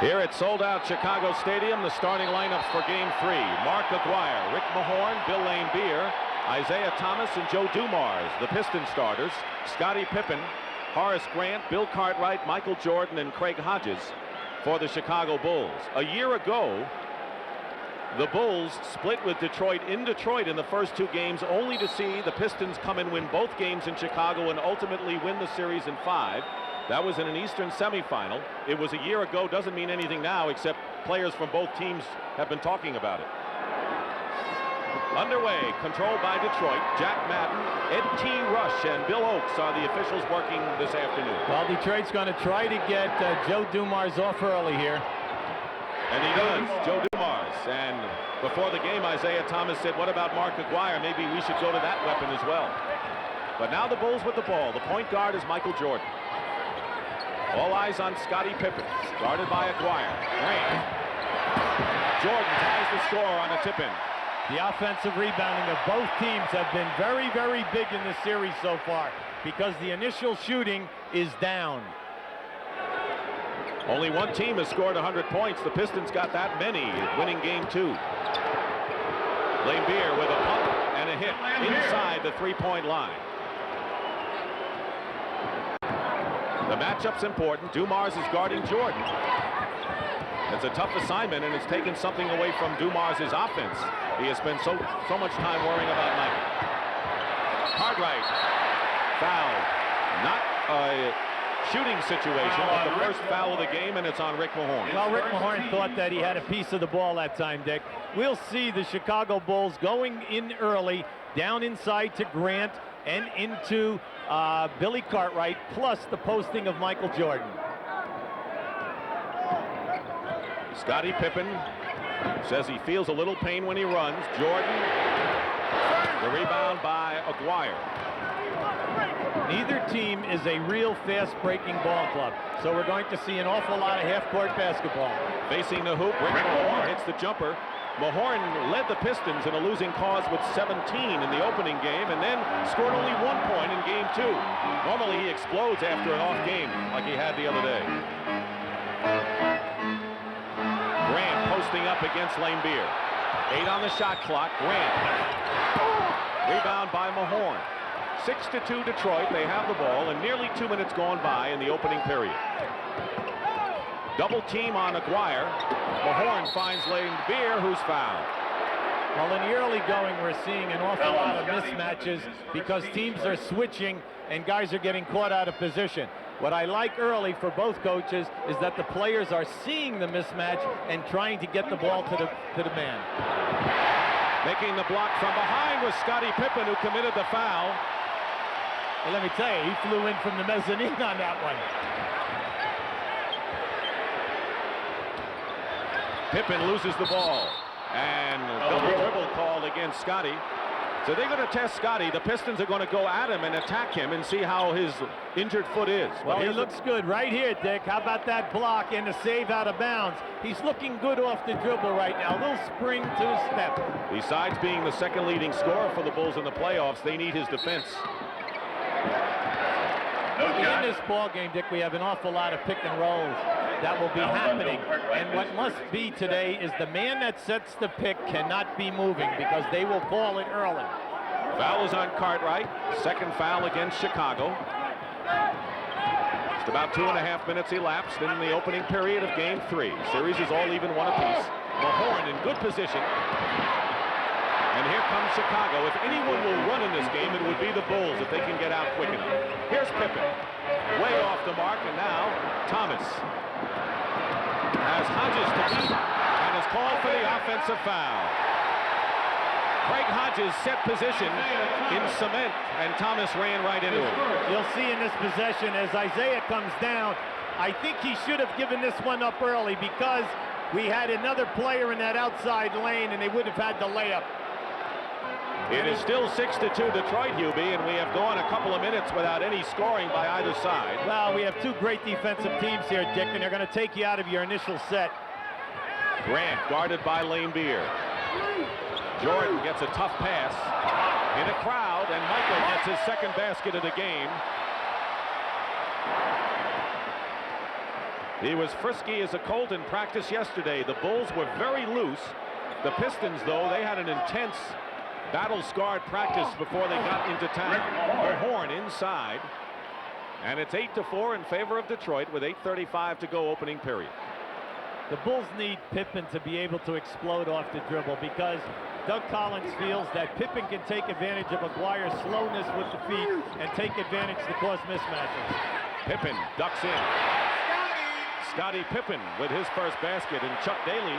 Here at sold-out Chicago Stadium, the starting lineups for Game 3. Mark Aguirre, Rick Mahorn, Bill Laimbeer, Isaiah Thomas, and Joe Dumars. The Pistons starters, Scottie Pippen, Horace Grant, Bill Cartwright, Michael Jordan, and Craig Hodges for the Chicago Bulls. A year ago, the Bulls split with Detroit in Detroit in the first 2 games, only to see the Pistons come and win both games in Chicago and ultimately win the series in 5. That was in an Eastern semifinal. It was a year ago, doesn't mean anything now, except players from both teams have been talking about it. Underway, controlled by Detroit. Jack Madden, Ed T. Rush, and Bill Oakes are the officials working this afternoon. Well, Detroit's going to try to get Joe Dumars off early here. And he does, Joe Dumars. And before the game, Isaiah Thomas said, what about Mark Aguirre? Maybe we should go to that weapon as well. But now the Bulls with the ball. The point guard is Michael Jordan. All eyes on Scottie Pippen, guarded by Aguirre. Grant. Jordan ties the score on a tip-in. The offensive rebounding of both teams have been very, very big in this series so far because the initial shooting is down. Only one team has scored 100 points. The Pistons got that many, winning Game 2. Laimbeer with a pump and a hit inside the three-point line. The matchup's important. Dumars is guarding Jordan. It's a tough assignment, and it's taken something away from Dumars' offense. He has spent so much time worrying about Michael. Cartwright, foul. Not a shooting situation, but the first foul of the game, and it's on Rick Mahorn. Well, Rick Mahorn thought that he had a piece of the ball that time, Dick. We'll see the Chicago Bulls going in early, down inside to Grant and into Billy Cartwright, plus the posting of Michael Jordan. Scottie Pippen says he feels a little pain when he runs. Jordan, the rebound by Aguirre. Neither team is a real fast-breaking ball club, so we're going to see an awful lot of half-court basketball. Facing the hoop, Rick Mahorn hits the jumper. Mahorn led the Pistons in a losing cause with 17 in the opening game and then scored only 1 point in Game 2. Normally he explodes after an off game like he had the other day. Grant posting up against Laimbeer. 8 on the shot clock. Grant. Rebound by Mahorn. 6-2 Detroit. They have the ball and nearly 2 minutes gone by in the opening period. Double team on Aguirre. Mahorn finds Laimbeer, who's fouled. Well, in the early going, we're seeing an awful lot of mismatches because teams are switching and guys are getting caught out of position. What I like early for both coaches is that the players are seeing the mismatch and trying to get the ball to the man. Making the block from behind was Scottie Pippen, who committed the foul. Well, let me tell you, he flew in from the mezzanine on that one. Pippen loses the ball, and double dribble called against Scottie. So they're going to test Scottie. The Pistons are going to go at him and attack him and see how his injured foot is. Well, he looks good right here, Dick. How about that block and the save out of bounds? He's looking good off the dribble right now. A little spring to his step. Besides being the second leading scorer for the Bulls in the playoffs, they need his defense. In this ball game, Dick, we have an awful lot of pick and rolls that will be happening. And what must be today is the man that sets the pick cannot be moving because they will call it early. Foul is on Cartwright. Second foul against Chicago. Just about 2.5 minutes elapsed in the opening period of Game 3. Series is all even 1 apiece. Mahorn in good position. And here comes Chicago. If anyone will run in this game, it would be the Bulls if they can get out quick enough. Here's Pippen. Way off the mark, and now Thomas has Hodges to beat and is called for the offensive foul. Craig Hodges set position in cement, and Thomas ran right into him. You'll see in this possession as Isaiah comes down, I think he should have given this one up early because we had another player in that outside lane and they would have had the layup. It is still 6-2 Detroit, Hubie, and we have gone a couple of minutes without any scoring by either side. Well, we have 2 great defensive teams here, Dick, and they're going to take you out of your initial set. Grant guarded by Laimbeer. Jordan gets a tough pass in a crowd, and Michael gets his second basket of the game. He was frisky as a colt in practice yesterday. The Bulls were very loose. The Pistons, though, they had an intense, battle-scarred practice before they got into town. Mahorn inside. And it's 8-4 in favor of Detroit with 8:35 to go opening period. The Bulls need Pippen to be able to explode off the dribble, because Doug Collins feels that Pippen can take advantage of Aguirre's slowness with the feet and take advantage to cause mismatches. Pippen ducks in. Scottie Pippen with his first basket, and Chuck Daly,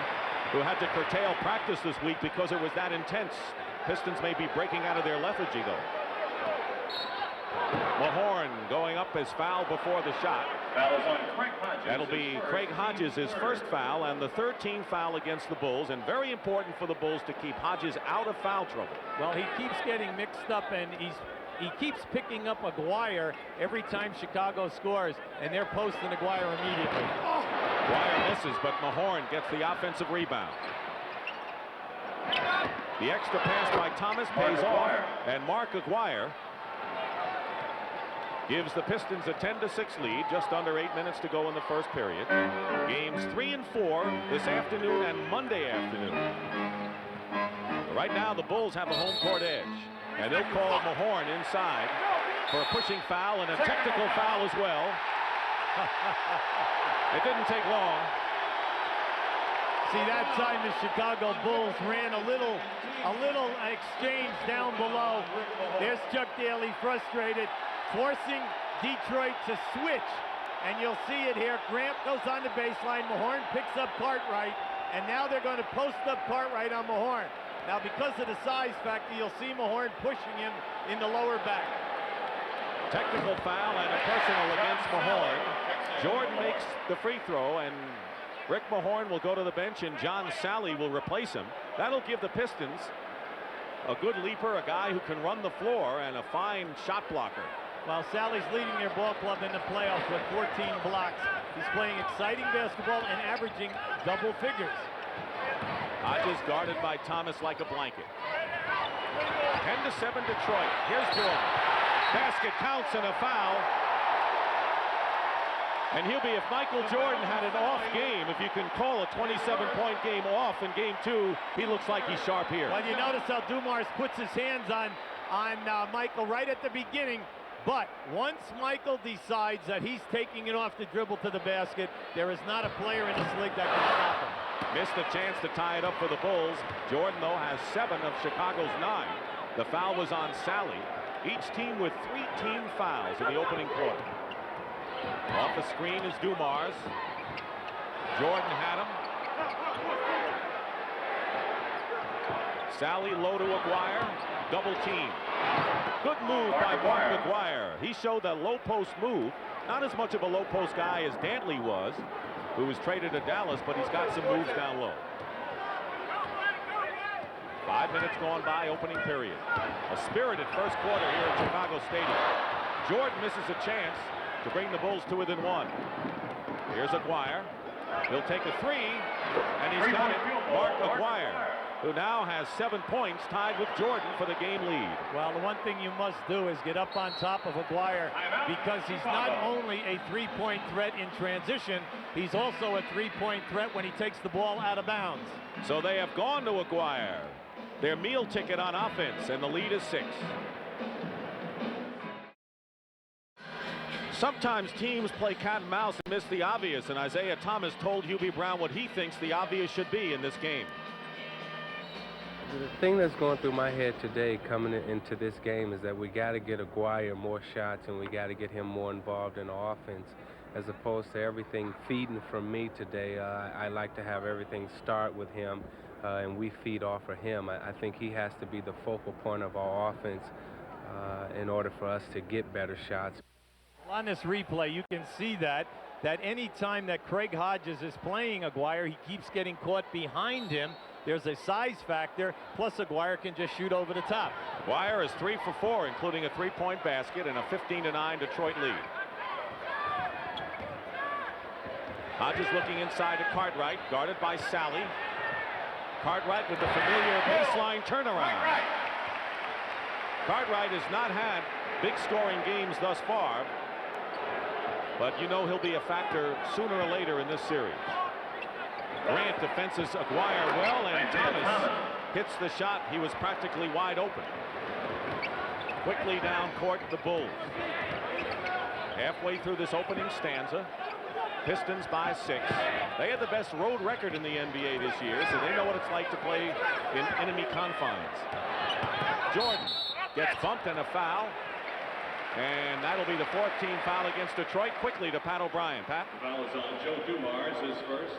who had to curtail practice this week because it was that intense. Pistons may be breaking out of their lethargy, though. Mahorn going up as foul before the shot. That'll be Craig Hodges' first foul and the 13th foul against the Bulls, and very important for the Bulls to keep Hodges out of foul trouble. Well, he keeps getting mixed up, and he keeps picking up Aguirre every time Chicago scores, and they're posting Aguirre immediately. Aguirre misses, but Mahorn gets the offensive rebound. The extra pass by Thomas pays off, and Mark Aguirre gives the Pistons a 10-6 lead, just under 8 minutes to go in the first period. Games 3 and 4 this afternoon and Monday afternoon. Right now, the Bulls have a home court edge, and they'll call Mahorn inside for a pushing foul and a technical foul as well. It didn't take long. See, that time the Chicago Bulls ran a little exchange down below. There's Chuck Daly frustrated, forcing Detroit to switch, and you'll see it here. Grant goes on the baseline. Mahorn picks up Cartwright, and now they're going to post up Cartwright on Mahorn. Now, because of the size factor, you'll see Mahorn pushing him in the lower back. Technical foul and a personal against Mahorn. Jordan makes the free throw, and Rick Mahorn will go to the bench, and John Sally will replace him. That'll give the Pistons a good leaper, a guy who can run the floor, and a fine shot blocker. Well, Sally's leading their ball club in the playoffs with 14 blocks. He's playing exciting basketball and averaging double figures. Hodges guarded by Thomas like a blanket. 10-7 Detroit. Here's Jordan. Basket counts and a foul. And he'll be, if Michael Jordan had an off game, if you can call a 27-point game off in game 2, he looks like he's sharp here. Well, you notice how Dumars puts his hands on Michael right at the beginning. But once Michael decides that he's taking it off the dribble to the basket, there is not a player in this league that can stop him. Missed a chance to tie it up for the Bulls. Jordan, though, has 7 of Chicago's 9. The foul was on Sally. Each team with 3 team fouls in the opening quarter. Off the screen is Dumars. Jordan had him. Sally low to Aguirre. Double team. Good move by Mark Aguirre. He showed that low post move. Not as much of a low post guy as Dantley was, who was traded to Dallas, but he's got some moves down low. 5 minutes gone by, opening period. A spirited first quarter here at Chicago Stadium. Jordan misses a chance to bring the Bulls to within 1. Here's Aguirre. He'll take a 3, and he's got it. Mark Aguirre, who now has 7 points, tied with Jordan for the game lead. Well, the one thing you must do is get up on top of Aguirre, because he's not only a three-point threat in transition, he's also a three-point threat when he takes the ball out of bounds. So they have gone to Aguirre, their meal ticket on offense, and the lead is 6. Sometimes teams play cat and mouse and miss the obvious, and Isaiah Thomas told Hubie Brown what he thinks the obvious should be in this game. The thing that's going through my head today coming into this game is that we got to get Aguirre more shots, and we got to get him more involved in the offense, as opposed to everything feeding from me today. I like to have everything start with him, and we feed off of him. I think he has to be the focal point of our offense in order for us to get better shots. On this replay, you can see that any time that Craig Hodges is playing Aguirre, he keeps getting caught behind him. There's a size factor, plus Aguirre can just shoot over the top. Aguirre is 3 for 4, including a 3-point basket and a 15-9 Detroit lead. Hodges looking inside to Cartwright, guarded by Sally. Cartwright with the familiar baseline turnaround. Cartwright has not had big scoring games thus far. but you know he'll be a factor sooner or later in this series. Grant defenses Aguirre well, and Thomas hits the shot. He was practically wide open. Quickly down court, the Bulls. Halfway through this opening stanza, Pistons by 6. They had the best road record in the NBA this year, so they know what it's like to play in enemy confines. Jordan gets bumped and a foul. And that'll be the 14th foul against Detroit. Quickly to Pat O'Brien. Pat? The foul is on Joe Dumars, his first.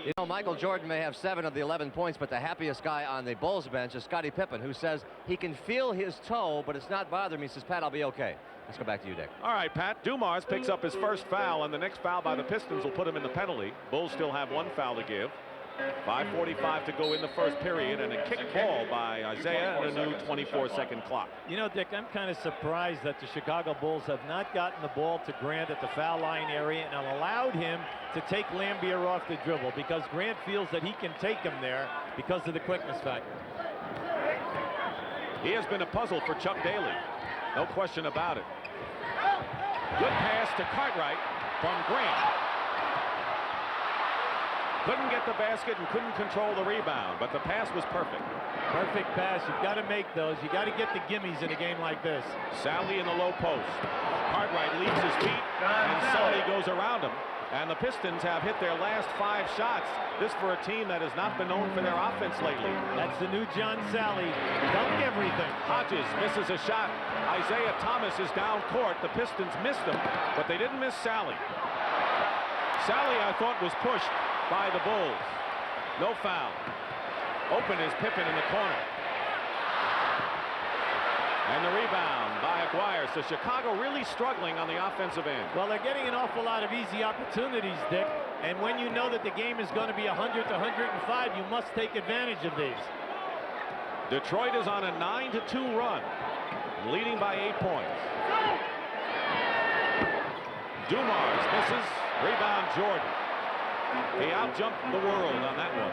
You know, Michael Jordan may have 7 of the 11 points, but the happiest guy on the Bulls bench is Scottie Pippen, who says he can feel his toe, but it's not bothering me. He says, Pat, I'll be okay. Let's go back to you, Dick. All right, Pat. Dumars picks up his first foul, and the next foul by the Pistons will put him in the penalty. Bulls still have 1 foul to give. 5:45 to go in the first period, and a kick ball by Isaiah and a new 24-second clock. You know, Dick, I'm kind of surprised that the Chicago Bulls have not gotten the ball to Grant at the foul line area and allowed him to take Lambier off the dribble, because Grant feels that he can take him there because of the quickness factor. He has been a puzzle for Chuck Daly. No question about it. Good pass to Cartwright from Grant. Couldn't get the basket and couldn't control the rebound, but the pass was perfect. Perfect pass. You've got to make those. You've got to get the gimmies in a game like this. Sally in the low post. Cartwright leaves his feet, and Sally goes around him. And the Pistons have hit their last 5 shots. This for a team that has not been known for their offense lately. That's the new John Sally. Dunk everything. Hodges misses a shot. Isaiah Thomas is down court. The Pistons missed him, but they didn't miss Sally. Sally, I thought, was pushed by the Bulls. No foul. Open is Pippen in the corner. And the rebound by Aguirre. So Chicago really struggling on the offensive end. Well, they're getting an awful lot of easy opportunities, Dick. And when you know that the game is going to be 100 to 105, you must take advantage of these. Detroit is on a 9-2 run, leading by 8 points. Dumars misses. Rebound Jordan. He outjumped the world on that one.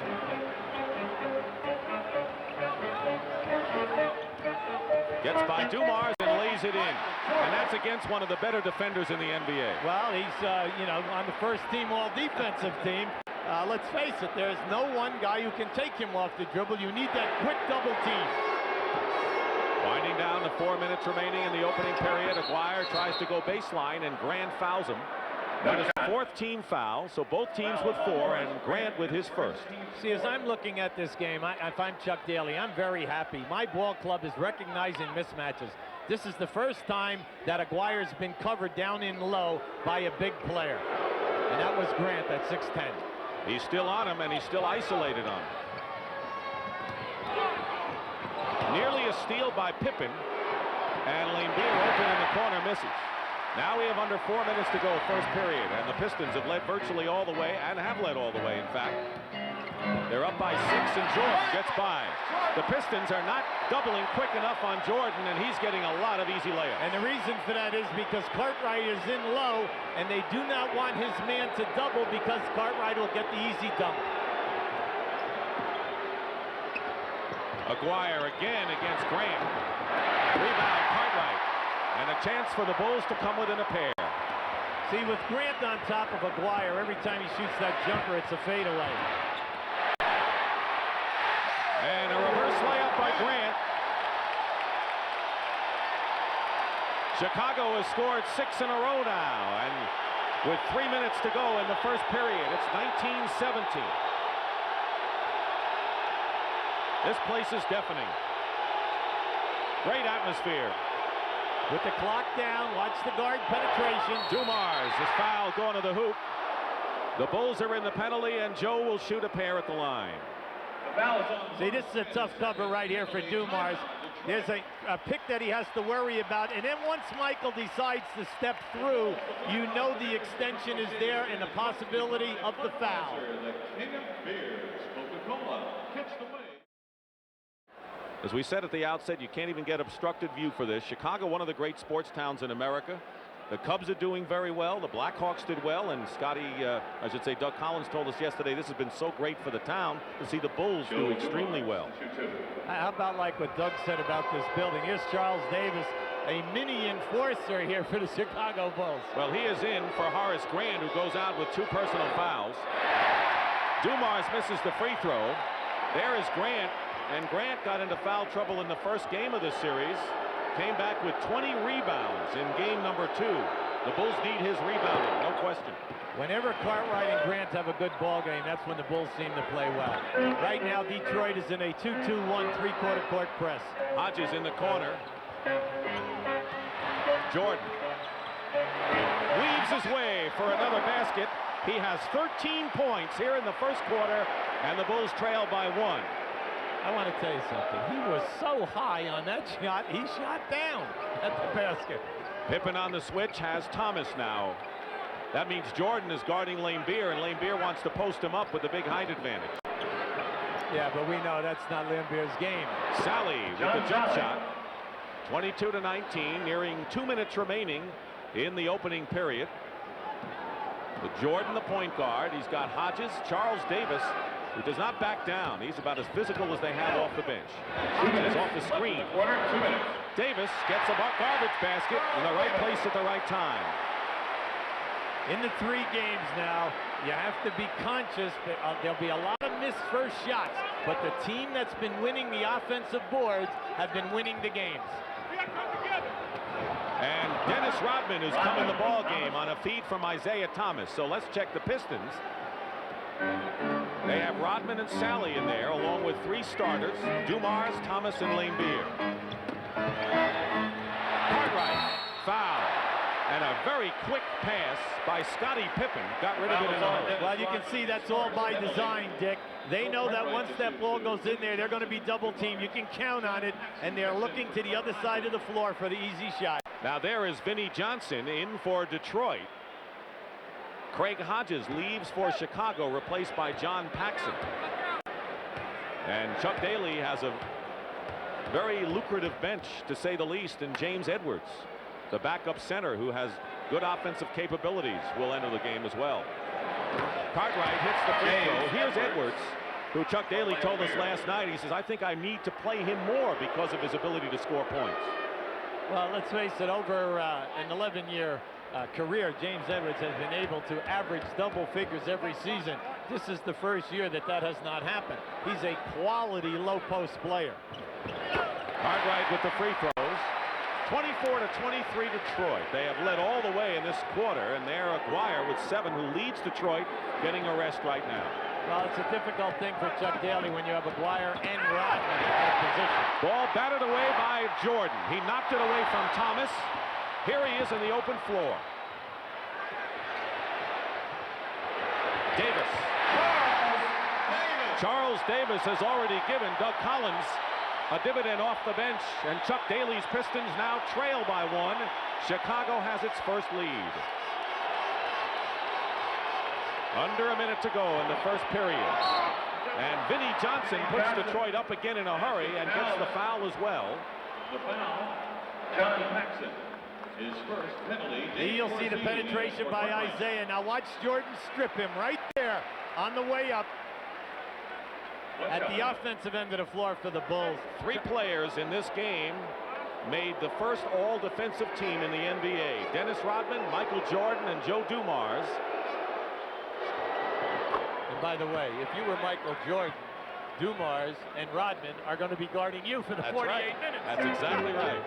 Gets by Dumars and lays it in. And that's against one of the better defenders in the NBA. Well, he's, you know, on the first team all-defensive team. Let's face it, there's no one guy who can take him off the dribble. You need that quick double team. Winding down the 4 minutes remaining in the opening period. Aguirre tries to go baseline, and Grant fouls him. That is the 4th team foul, so both teams with 4, and Grant with his first. See, as I'm looking at this game, if I'm Chuck Daly, I'm very happy. My ball club is recognizing mismatches. This is the first time that Aguirre's been covered down in low by a big player. And that was Grant at 6'10". He's still on him, and he's still isolated on him. Nearly a steal by Pippen, and Lambier open in the corner misses. Now we have under 4 minutes to go, first period, and the Pistons have led virtually all the way, and have led all the way, in fact. They're up by 6, and Jordan gets by. The Pistons are not doubling quick enough on Jordan, and he's getting a lot of easy layups. And the reason for that is because Cartwright is in low, and they do not want his man to double because Cartwright will get the easy dunk. Aguirre again against Grant. Rebound Cartwright. And a chance for the Bulls to come within a pair. See, with Grant on top of Aguirre, every time he shoots that jumper, it's a fadeaway. And a reverse layup by Grant. Chicago has scored 6 in a row now. And with 3 minutes to go in the first period, it's 19-17. This place is deafening. Great atmosphere. With the clock down, watch the guard penetration. Dumars is fouled going to the hoop. The Bulls are in the penalty, and Joe will shoot a pair at the line. See, this is a tough cover right here for Dumars. There's a pick that he has to worry about, and then once Michael decides to step through, you know the extension is there and the possibility of the foul. As we said at the outset, you can't even get obstructed view for this. Chicago, one of the great sports towns in America. The Cubs are doing very well. The Blackhawks did well. And Doug Collins told us yesterday this has been so great for the town to see the Bulls do extremely well. How about like what Doug said about this building? Here's Charles Davis a mini enforcer here for the Chicago Bulls. Well, he is in for Horace Grant, who goes out with 2 personal fouls. Dumars misses the free throw. There is Grant, and Grant got into foul trouble in the first game of the series. Came back with 20 rebounds in game number 2. The Bulls need his rebounding, no question. Whenever Cartwright and Grant have a good ball game, that's when the Bulls seem to play well. Right now, Detroit is in a 2-2-1 3-quarter court press. Hodges in the corner. Jordan weaves his way for another basket. He has 13 points here in the first quarter, and the Bulls trail by 1. I want to tell you something. He was so high on that shot, he shot down at the basket. Pippen on the switch has Thomas now. That means Jordan is guarding Laimbeer, and Laimbeer wants to post him up with the big height advantage. Yeah, but we know that's not Laimbeer's game. Sally with the jump shot. 22-19, nearing 2 minutes remaining in the opening period. With Jordan, the point guard. He's got Hodges, Charles Davis, who does not back down. He's about as physical as they have off the bench. Hodges off the screen. Davis gets a garbage basket in the right place at the right time. In the 3 games now, you have to be conscious that there'll be a lot of missed first shots, but the team that's been winning the offensive boards have been winning the games. And Dennis Rodman, who's come in the ball game on a feed from Isaiah Thomas. So let's check the Pistons. They have Rodman and Sally in there, along with 3 starters: Dumars, Thomas, and Laimbeer. Cartwright, foul. And a very quick pass by Scottie Pippen got rid of it in a hurry. Well, you can see that's all by design, Dick. They know that once that ball goes in there, they're going to be double teamed. You can count on it, and they're looking to the other side of the floor for the easy shot. Now there is Vinnie Johnson in for Detroit. Craig Hodges leaves for Chicago, replaced by John Paxson. And Chuck Daly has a very lucrative bench, to say the least, in James Edwards. The backup center, who has good offensive capabilities, will enter the game as well. Cartwright hits the free throw. Here's Edwards, who Chuck Daly told us last night. He says, I think I need to play him more because of his ability to score points. Well, let's face it, over an 11-year career, James Edwards has been able to average double figures every season. This is the first year that has not happened. He's a quality low-post player. Cartwright with the free throws. 24-23 Detroit. They have led all the way in this quarter, and there Aguirre with 7, who leads Detroit, getting a rest right now. Well, it's a difficult thing for Chuck Daly when you have Aguirre and Rodman in that position. Ball batted away by Jordan. He knocked it away from Thomas. Here he is in the open floor. Davis. Charles Davis has already given Doug Collins a dividend off the bench, and Chuck Daly's Pistons now trail by 1. Chicago has its first lead. Under a minute to go in the first period. And Vinnie Johnson puts Detroit up again in a hurry and gets the foul as well. The foul, John Paxson. His first penalty. You'll see the penetration by Isaiah. Now watch Jordan strip him right there on the way up. At the offensive end of the floor for the Bulls. 3 players in this game made the first all-defensive team in the NBA. Dennis Rodman, Michael Jordan, and Joe Dumars. And by the way, if you were Michael Jordan, Dumars and Rodman are going to be guarding you for the 48 minutes. That's exactly right.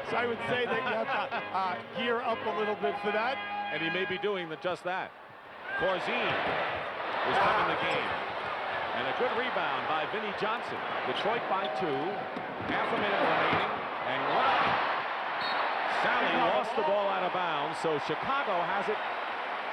So I would say that you have to gear up a little bit for that. And he may be doing just that. Corzine is coming the game. And a good rebound by Vinnie Johnson. Detroit by 2. Half a minute remaining. And Sally lost the ball out of bounds, so Chicago has it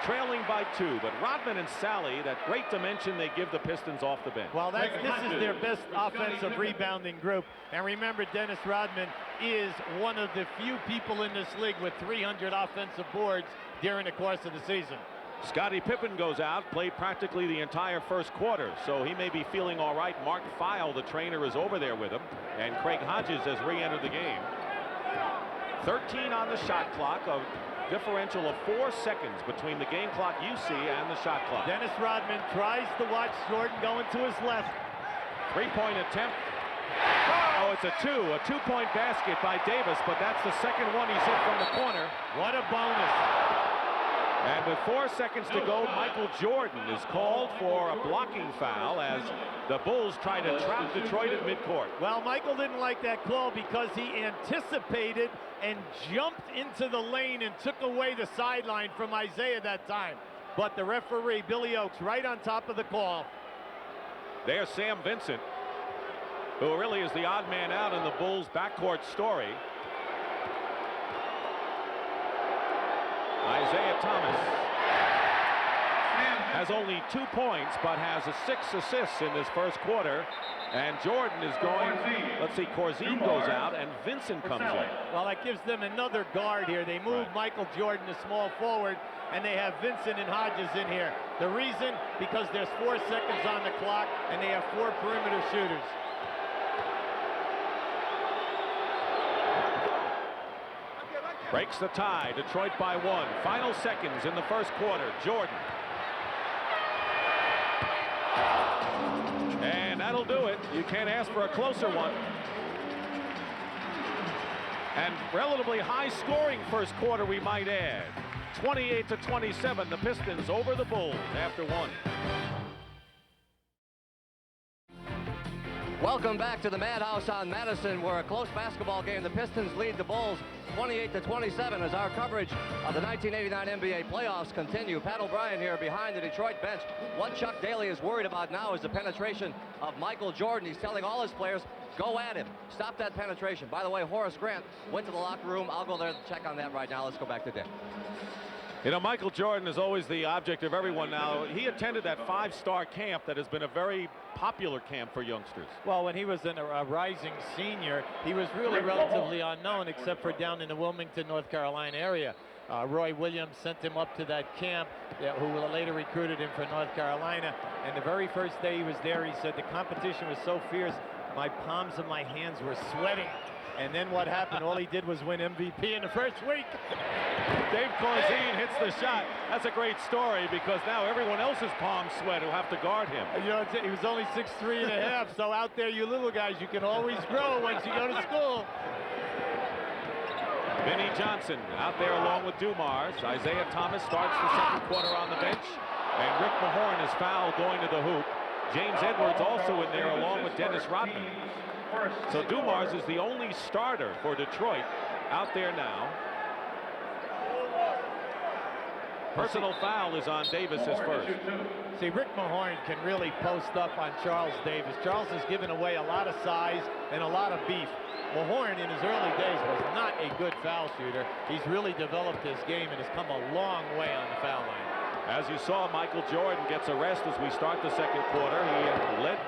trailing by 2. But Rodman and Sally, that great dimension they give the Pistons off the bench. Well, this is their best offensive rebounding group. And remember, Dennis Rodman is one of the few people in this league with 300 offensive boards during the course of the season. Scottie Pippen goes out, played practically the entire first quarter, so he may be feeling all right. Mark Feil, the trainer, is over there with him, and Craig Hodges has re-entered the game. 13 on the shot clock, a differential of 4 seconds between the game clock you see and the shot clock. Dennis Rodman tries to watch Jordan going to his left. 3-point attempt Oh, it's a two-point basket by Davis, but that's the second one he's hit from the corner. What a bonus. And with 4 seconds to go, Michael Jordan is called for a blocking foul as the Bulls try to trap Detroit at midcourt. Well, Michael didn't like that call because he anticipated and jumped into the lane and took away the sideline from Isaiah that time. But the referee, Billy Oakes, right on top of the call. There's Sam Vincent, who really is the odd man out in the Bulls' backcourt story. Isaiah Thomas has only 2 points, but has 6 assists in this first quarter. And Jordan is going, let's see, Corzine goes out and Vincent comes in. Well, that gives them another guard here. They move Michael Jordan to small forward, and they have Vincent and Hodges in here. The reason, because there's 4 seconds on the clock, and they have 4 perimeter shooters. Breaks the tie, Detroit by 1. Final seconds in the first quarter, Jordan. And that'll do it. You can't ask for a closer one. And relatively high scoring first quarter, we might add. 28-27, the Pistons over the Bulls after 1. Welcome back to the Madhouse on Madison, where a close basketball game. The Pistons lead the Bulls 28-27 as our coverage of the 1989 NBA playoffs continue. Pat O'Brien here behind the Detroit bench. What Chuck Daly is worried about now is the penetration of Michael Jordan. He's telling all his players, go at him. Stop that penetration. By the way, Horace Grant went to the locker room. I'll go there to check on that right now. Let's go back to Dick. You know, Michael Jordan is always the object of everyone now. He attended that 5-star camp that has been a very popular camp for youngsters. Well, when he was a rising senior, he was really relatively unknown, except for down in the Wilmington, North Carolina area. Roy Williams sent him up to that camp, who later recruited him for North Carolina. And the very first day he was there, he said the competition was so fierce, my palms of my hands were sweating. And then what happened? All he did was win MVP in the first week. Dave Corzine hits the shot. That's a great story because now everyone else's palms sweat who have to guard him. You know, he was only 6'3 and a half, so out there, you little guys, you can always grow once you go to school. Vinnie Johnson out there along with Dumars. Isaiah Thomas starts the second quarter on the bench. And Rick Mahorn is fouled going to the hoop. James Edwards also in there along with Dennis Rodman. So Dumars is the only starter for Detroit out there now. Personal foul is on Davis, his first. See, Rick Mahorn can really post up on Charles Davis. Charles has given away a lot of size and a lot of beef. Mahorn in his early days was not a good foul shooter. He's really developed his game and has come a long way on the foul line. As you saw, Michael Jordan gets a rest as we start the second quarter. He led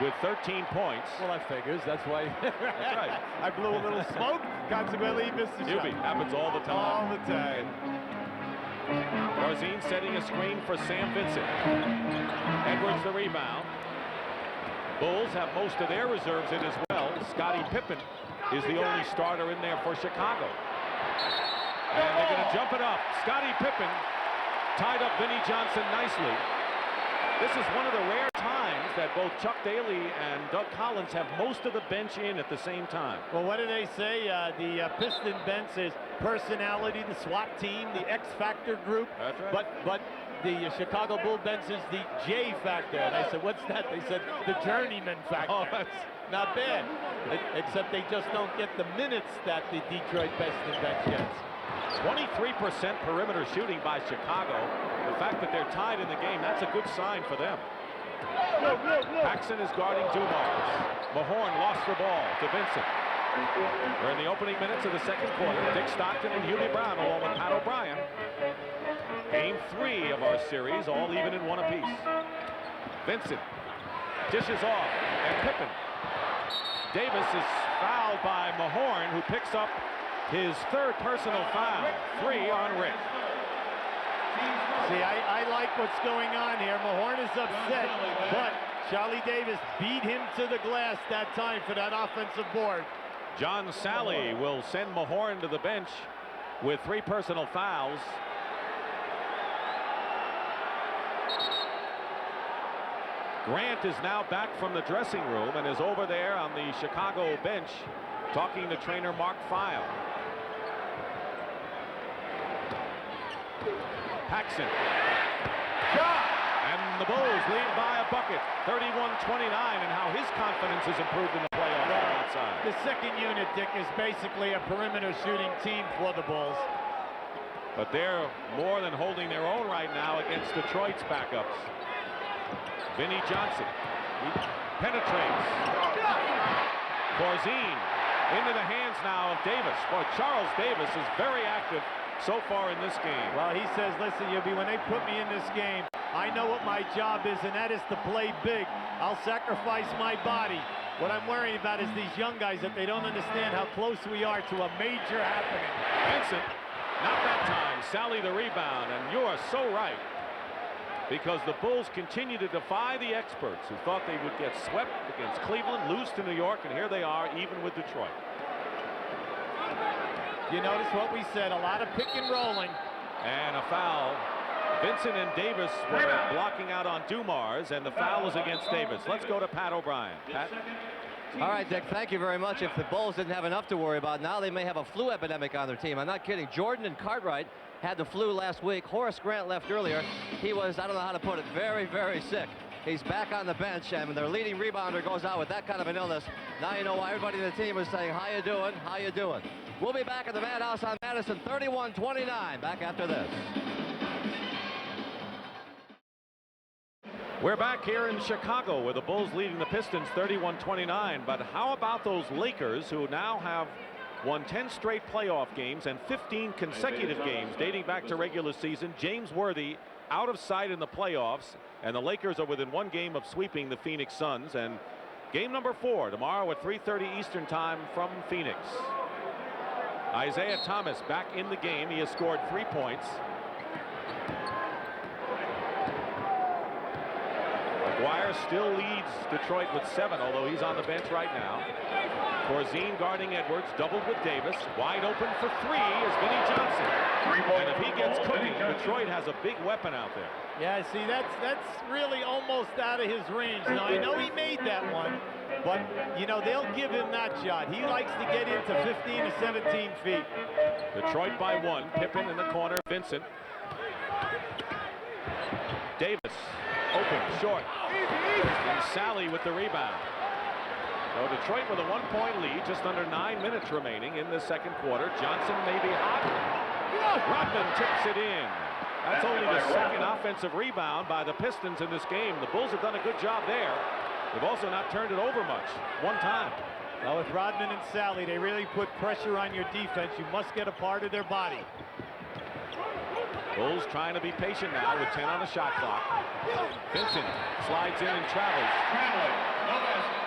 with 13 points. Well, that figures. That's why. That's right. I blew a little smoke. Consequently, he missed the shot. Happens all the time. All the time. Corzine setting a screen for Sam Vincent. Edwards the rebound. Bulls have most of their reserves in as well. Scottie Pippen is the only starter in there for Chicago. And they're going to jump it up. Scottie Pippen tied up Vinnie Johnson nicely. This is one of the rare times that both Chuck Daly and Doug Collins have most of the bench in at the same time. Well, what do they say? The Piston bench is personality, the SWAT team, the X Factor group. That's right. But the Chicago Bull bench is the J Factor. And I said, what's that? They said, the journeyman factor. Oh, that's not bad. Except they just don't get the minutes that the Detroit Piston bench gets. 23% perimeter shooting by Chicago. The fact that they're tied in the game, that's a good sign for them. Paxson is guarding Dumars. Mahorn lost the ball to Vincent. We're in the opening minutes of the second quarter. Dick Stockton and Hubie Brown along with Pat O'Brien. Game 3 of our series, all even in one apiece. Vincent dishes off, and Pippen. Davis is fouled by Mahorn, who picks up his third personal foul. 3 on Rick. See, I like what's going on here. Mahorn is upset, but Charlie Davis beat him to the glass that time for that offensive board. John Sally will send Mahorn to the bench with 3 personal fouls. Grant is now back from the dressing room and is over there on the Chicago bench talking to trainer Mark Feil. Paxson. And the Bulls lead by a bucket, 31-29, and how his confidence has improved in the playoffs on that side. The second unit, Dick, is basically a perimeter shooting team for the Bulls. But they're more than holding their own right now against Detroit's backups. Vinnie Johnson. He penetrates. Corzine into the hands now of Davis. Boy, Charles Davis is very active so far in this game. Well, he says, listen, Yubi, when they put me in this game, I know what my job is, and that is to play big. I'll sacrifice my body. What I'm worrying about is these young guys, that they don't understand how close we are to a major happening. Vincent, not that time. Sally the rebound, and you are so right. Because the Bulls continue to defy the experts who thought they would get swept against Cleveland, lose to New York, and here they are, even with Detroit. You notice what we said, a lot of pick and rolling. And a foul. Vincent and Davis were blocking out on Dumars, and the foul is against Davis. Let's go to Pat O'Brien. Pat? All right, Dick, thank you very much. If the Bulls didn't have enough to worry about, now they may have a flu epidemic on their team. I'm not kidding. Jordan and Cartwright had the flu last week. Horace Grant left earlier. He was, I don't know how to put it, very, very sick. He's back on the bench, and when their leading rebounder goes out with that kind of an illness, now you know why everybody in the team is saying, how you doing, how you doing? We'll be back at the Madhouse on Madison, 31-29, back after this. We're back here in Chicago where the Bulls leading the Pistons 31-29. But how about those Lakers who now have won 10 straight playoff games and 15 consecutive games dating back to regular season? James Worthy out of sight in the playoffs, and the Lakers are within one game of sweeping the Phoenix Suns. And game number 4 tomorrow at 3:30 Eastern time from Phoenix. Isaiah Thomas back in the game. He has scored 3 points. Maguire still leads Detroit with 7, although he's on the bench right now. Corzine guarding Edwards, doubled with Davis. Wide open for 3 is Vinnie Johnson. And if he gets cooking, Detroit has a big weapon out there. Yeah, see, that's really almost out of his range. Now, I know he made that one, but, you know, they'll give him that shot. He likes to get into 15 to 17 feet. Detroit by 1. Pippen in the corner. Vincent. Davis. Open, short. And Sally with the rebound. So Detroit with a 1-point lead, just under 9 minutes remaining in the second quarter. Johnson may be hot. Rodman tips it in. That's only the second offensive rebound by the Pistons in this game. The Bulls have done a good job there. They've also not turned it over much. One time. Now with Rodman and Sally, they really put pressure on your defense. You must get a part of their body. Bulls trying to be patient now with 10 on the shot clock. Vincent slides in and travels. Traveling, no basket.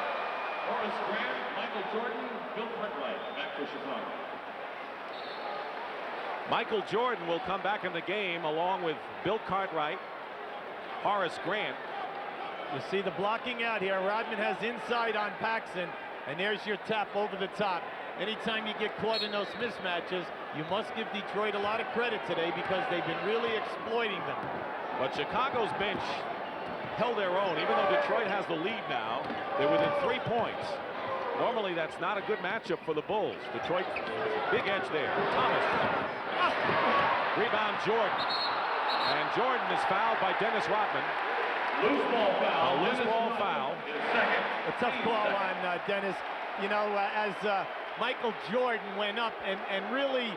Horace Grant, Michael Jordan, Bill Cartwright, back for Chicago. Michael Jordan will come back in the game along with Bill Cartwright, Horace Grant. You see the blocking out here. Rodman has inside on Paxson, and there's your tap over the top. Anytime you get caught in those mismatches, you must give Detroit a lot of credit today because they've been really exploiting them. But Chicago's bench held their own. Even though Detroit has the lead now, they're within 3 points. Normally, that's not a good matchup for the Bulls. Detroit, big edge there. Thomas. Rebound, Jordan. And Jordan is fouled by Dennis Rodman. Loose ball foul. A loose ball foul. A tough call on Dennis. You know, as Michael Jordan went up and really,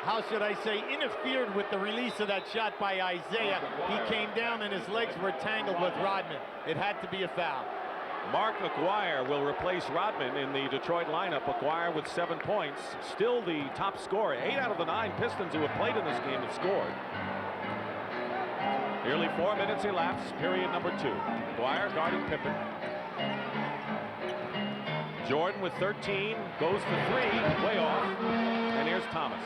how should I say, interfered with the release of that shot by Isaiah. He came down and his legs were tangled with Rodman. It had to be a foul. Mark Aguirre will replace Rodman in the Detroit lineup. Aguirre with 7 points, still the top scorer. 8 out of the 9 Pistons who have played in this game have scored. Nearly 4 minutes elapsed, period number 2. Aguirre guarding Pippen. Jordan with 13, goes for 3, way off. And here's Thomas.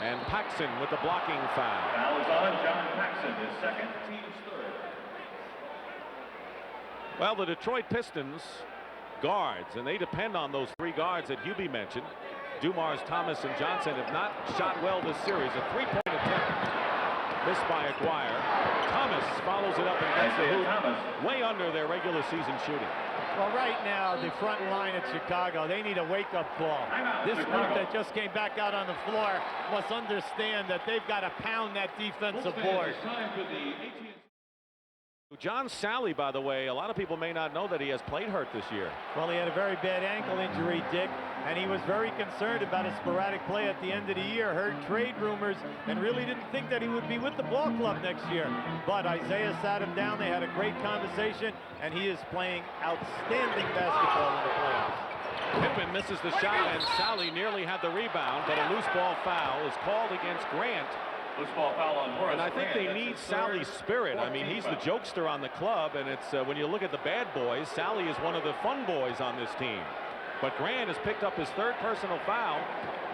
And Paxson with the blocking foul. Foul is on John Paxson, his second, team's third. Well, the Detroit Pistons guards, and they depend on those 3 guards that Hubie mentioned. Dumars, Thomas, and Johnson have not shot well this series. A 3-point attempt. Missed by Aguirre. Thomas follows it up and gets the hoop way under their regular season shooting. Well, right now, the front line at Chicago, they need a wake-up call. This group that just came back out on the floor must understand that they've got to pound that defensive board. John Sally, by the way, a lot of people may not know that he has played hurt this year. Well, he had a very bad ankle injury, Dick, and he was very concerned about a sporadic play at the end of the year. Heard trade rumors and really didn't think that he would be with the ball club next year. But Isaiah sat him down. They had a great conversation, and he is playing outstanding basketball in the playoffs. Pippen misses the shot, and Sally nearly had the rebound, but a loose ball foul is called against Grant. Loose ball foul on Horace And I think Grant. they need Sally's spirit. I mean, he's the jokester on the club, and it's when you look at the bad boys, Sally is one of the fun boys on this team. But Grant has picked up his third personal foul,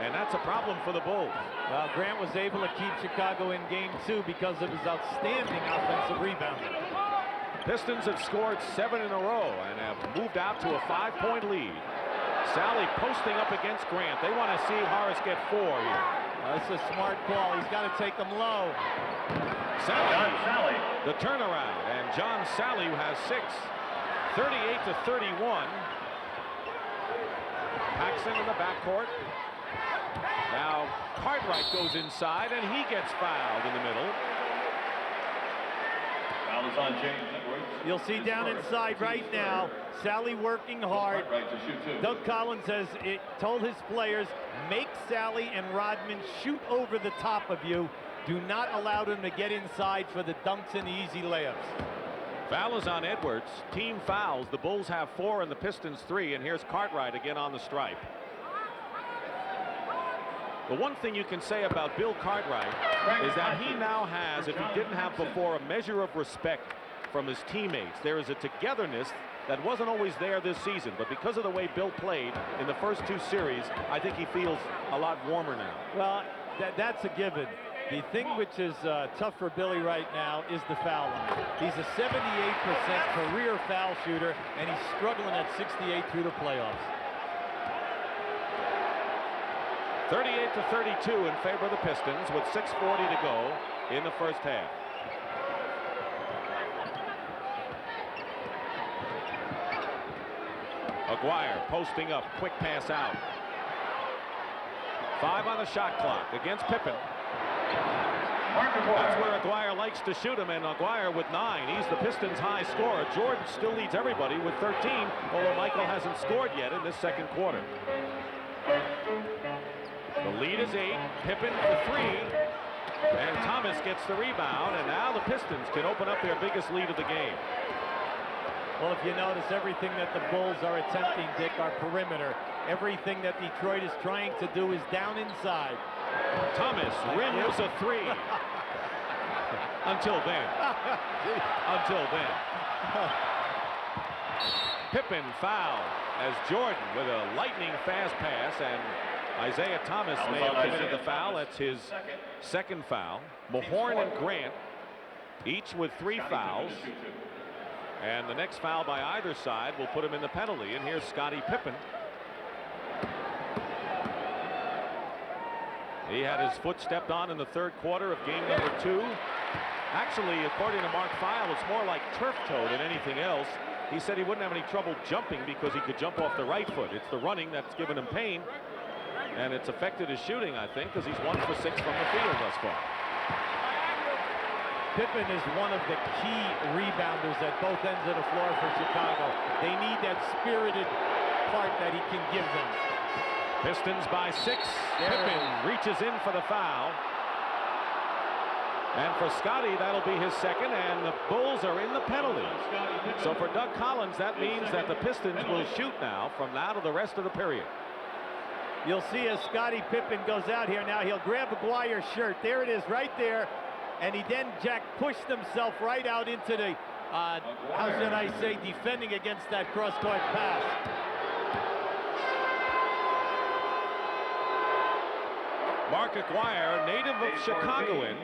and that's a problem for the Bulls. Well, Grant was able to keep Chicago in game 2 because of his outstanding offensive rebounding. Pistons have scored 7 in a row and have moved out to a 5-point lead. Sally posting up against Grant. They want to see Horace get 4 here. That's a smart call. He's got to take them low. Sally, the turnaround, and John Sally who has 6. 38-31. Paxson in the backcourt. Now Cartwright goes inside, and he gets fouled in the middle. Foul is on James Edwards. You'll see down inside right now, Sally working hard. Right to shoot 2. Doug Collins has told his players, make Sally and Rodman shoot over the top of you. Do not allow them to get inside for the dunks and the easy layups. Foul is on Edwards. Team fouls. The Bulls have 4 and the Pistons 3, and here's Cartwright again on the stripe. The one thing you can say about Bill Cartwright is that he now has, if he didn't have before, a measure of respect from his teammates. There is a togetherness that wasn't always there this season, but because of the way Bill played in the first 2 series, I think he feels a lot warmer now. Well, that's a given. The thing which is tough for Billy right now is the foul line. He's a 78% career foul shooter, and he's struggling at 68 through the playoffs. 38-32 in favor of the Pistons with 6:40 to go in the first half. Aguirre posting up, quick pass out. 5 on the shot clock against Pippen. That's where Aguirre likes to shoot him, and Aguirre with 9. He's the Pistons' high scorer. Jordan still leads everybody with 13, although Michael hasn't scored yet in this second quarter. The lead is 8. Pippen for 3. And Thomas gets the rebound, and now the Pistons can open up their biggest lead of the game. Well, if you notice, everything that the Bulls are attempting, Dick, are perimeter. Everything that Detroit is trying to do is down inside. Thomas rims a 3. Until then. Until then. Pippen fouled as Jordan with a lightning fast pass, and Isaiah Thomas may have committed the foul. That's his second foul. Mahorn and Grant each with 3 fouls. And the next foul by either side will put him in the penalty. And here's Scottie Pippen. He had his foot stepped on in the third quarter of game number 2. Actually, according to Mark Feil, it's more like turf toe than anything else. He said he wouldn't have any trouble jumping because he could jump off the right foot. It's the running that's given him pain. And it's affected his shooting, I think, because he's 1 for 6 from the field thus far. Pippen is one of the key rebounders at both ends of the floor for Chicago. They need that spirited part that he can give them. Pistons by 6. Pippen reaches in for the foul. And for Scottie, that'll be his second, and the Bulls are in the penalty. So for Doug Collins, that means that the Pistons will shoot now from now to the rest of the period. You'll see as Scottie Pippen goes out here now, he'll grab Aguirre's shirt. There it is right there. And he then, Jack, pushed himself right out into the, how should I say, defending against that cross-court pass. Mark Aguirre, native of Chicagoan.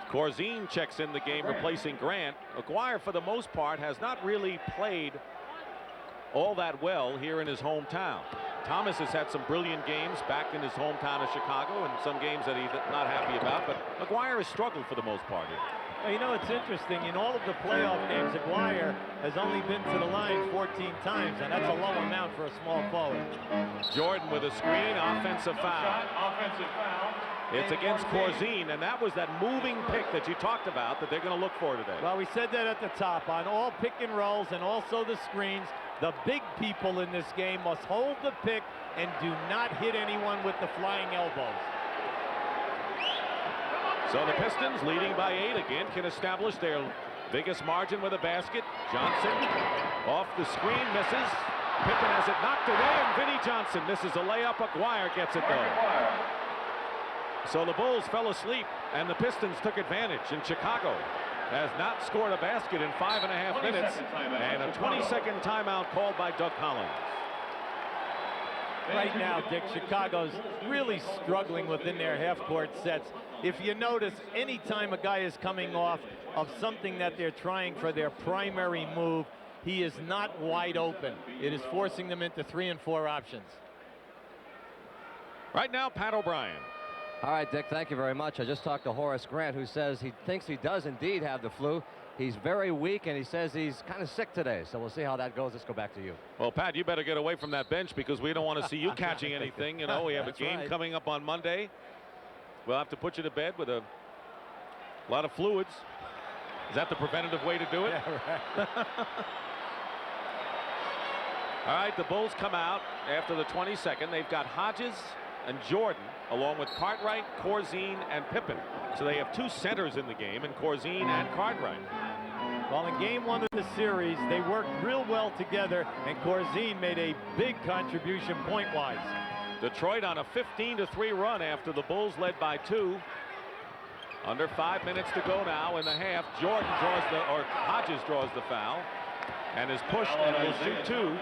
Corzine checks in the game, replacing Grant. Aguirre, for the most part, has not really played all that well here in his hometown. Thomas has had some brilliant games back in his hometown of Chicago and some games that he's not happy about, but McGuire has struggled for the most part here. Well, you know, it's interesting. In all of the playoff games, McGuire has only been to the line 14 times, and that's a low amount for a small forward. Jordan with a screen, offensive foul. Offensive foul. It's against Corzine, and that was that moving pick that you talked about that they're going to look for today. Well, we said that at the top. On all pick and rolls and also the screens, the big people in this game must hold the pick and do not hit anyone with the flying elbows. So the Pistons, leading by 8 again, can establish their biggest margin with a basket. Johnson off the screen, misses. Pippen has it knocked away, and Vinnie Johnson misses a layup. McGuire gets it though. So the Bulls fell asleep, and the Pistons took advantage. And Chicago has not scored a basket in 5.5 minutes, and a 20-second timeout called by Doug Collins. Right now, Dick, Chicago's really struggling within their half-court sets. If you notice, anytime a guy is coming off of something that they're trying for their primary move, he is not wide open. It is forcing them into 3 and 4 options. Right now, Pat O'Brien. All right, Dick, thank you very much. I just talked to Horace Grant, who says he thinks he does indeed have the flu. He's very weak, and he says he's kind of sick today. So we'll see how that goes. Let's go back to you. Well, Pat, you better get away from that bench because we don't want to see you catching anything. You know, we have a game coming up on Monday. We'll have to put you to bed with a lot of fluids. Is that the preventative way to do it? Yeah, right. All right, the Bulls come out after the 22nd. They've got Hodges and Jordan, along with Cartwright, Corzine, and Pippen. So they have 2 centers in the game, and Corzine and Cartwright. Well, in game 1 of the series, they worked real well together, and Corzine made a big contribution point-wise. Detroit on a 15-3 run after the Bulls led by 2. Under 5 minutes to go now in the half. Hodges draws the foul and is pushed and will shoot 2.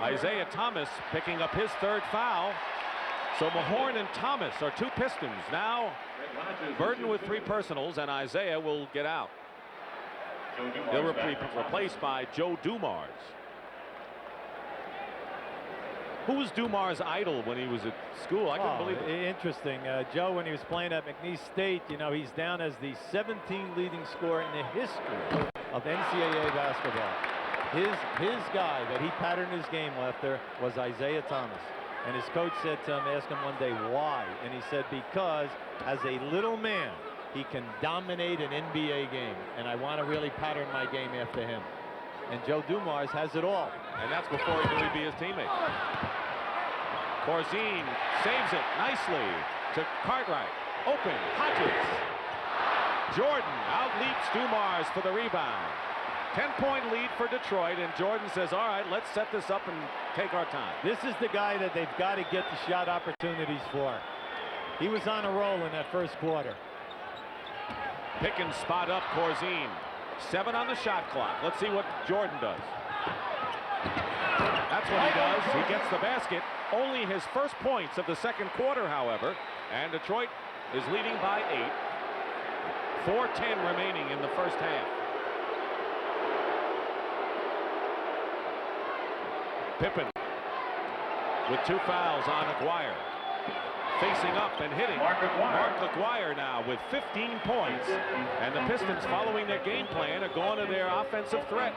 Isaiah Thomas picking up his 3rd foul. So Mahorn and Thomas are 2 Pistons now burdened with 3 personals, and Isaiah will get out. He'll be replaced by Joe Dumars. Who was Dumars' idol when he was at school? I couldn't believe it. Interesting. Joe, when he was playing at McNeese State, you know, he's down as the 17th leading scorer in the history of NCAA basketball. His guy that he patterned his game after was Isaiah Thomas. And his coach said to him, asked him one day why, and he said because as a little man he can dominate an NBA game, and I want to really pattern my game after him. And Joe Dumars has it all. And that's before he knew he'd be his teammate. Corzine saves it nicely to Cartwright. Open, Hodges. Jordan outleaps Dumars for the rebound. 10-point lead for Detroit, and Jordan says, all right, let's set this up and take our time. This is the guy that they've got to get the shot opportunities for. He was on a roll in that first quarter. Pickens spot up Corzine. 7 on the shot clock. Let's see what Jordan does. That's what he does. He gets the basket. Only his first points of the second quarter, however, and Detroit is leading by 8. 4:10 remaining in the first half. Pippen with 2 fouls on Aguirre. Facing up and hitting. Mark Aguirre now with 15 points. And the Pistons, following their game plan, are going to their offensive threat.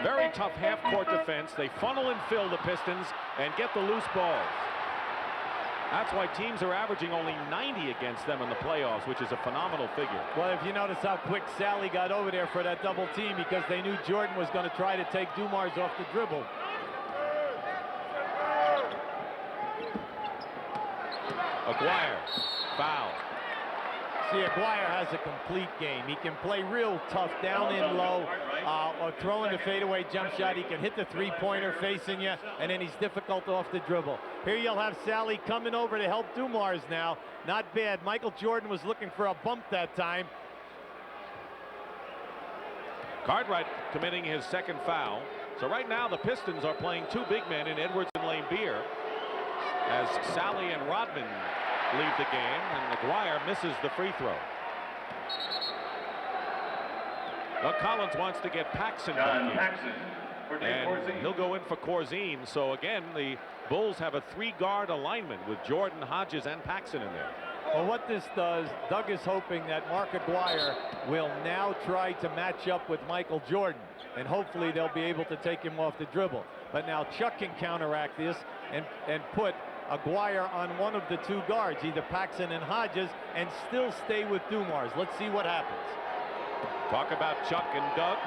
Very tough half-court defense. They funnel and fill the Pistons and get the loose balls. That's why teams are averaging only 90 against them in the playoffs, which is a phenomenal figure. Well, if you notice how quick Sally got over there for that double team because they knew Jordan was going to try to take Dumars off the dribble. Aguirre, foul. See, Aguirre has a complete game. He can play real tough down in low, or throwing the fadeaway jump shot. He can hit the 3-pointer facing you, and then he's difficult off the dribble. Here you'll have Sally coming over to help Dumars now. Not bad. Michael Jordan was looking for a bump that time. Cartwright committing his 2nd foul. So right now the Pistons are playing 2 big men in Edwards and Laimbeer as Sally and Rodman leave the game, and Aguirre misses the free throw. Well, Collins wants to get Paxson back in. and he'll go in for Corzine. So again, the Bulls have a 3-guard alignment with Jordan, Hodges, and Paxson in there. Well, what this does, Doug is hoping that Mark Aguirre will now try to match up with Michael Jordan, and hopefully they'll be able to take him off the dribble. But now Chuck can counteract this and put Aguirre on one of the 2 guards, either Paxson and Hodges, and still stay with Dumars. Let's see what happens. Talk about Chuck and Doug.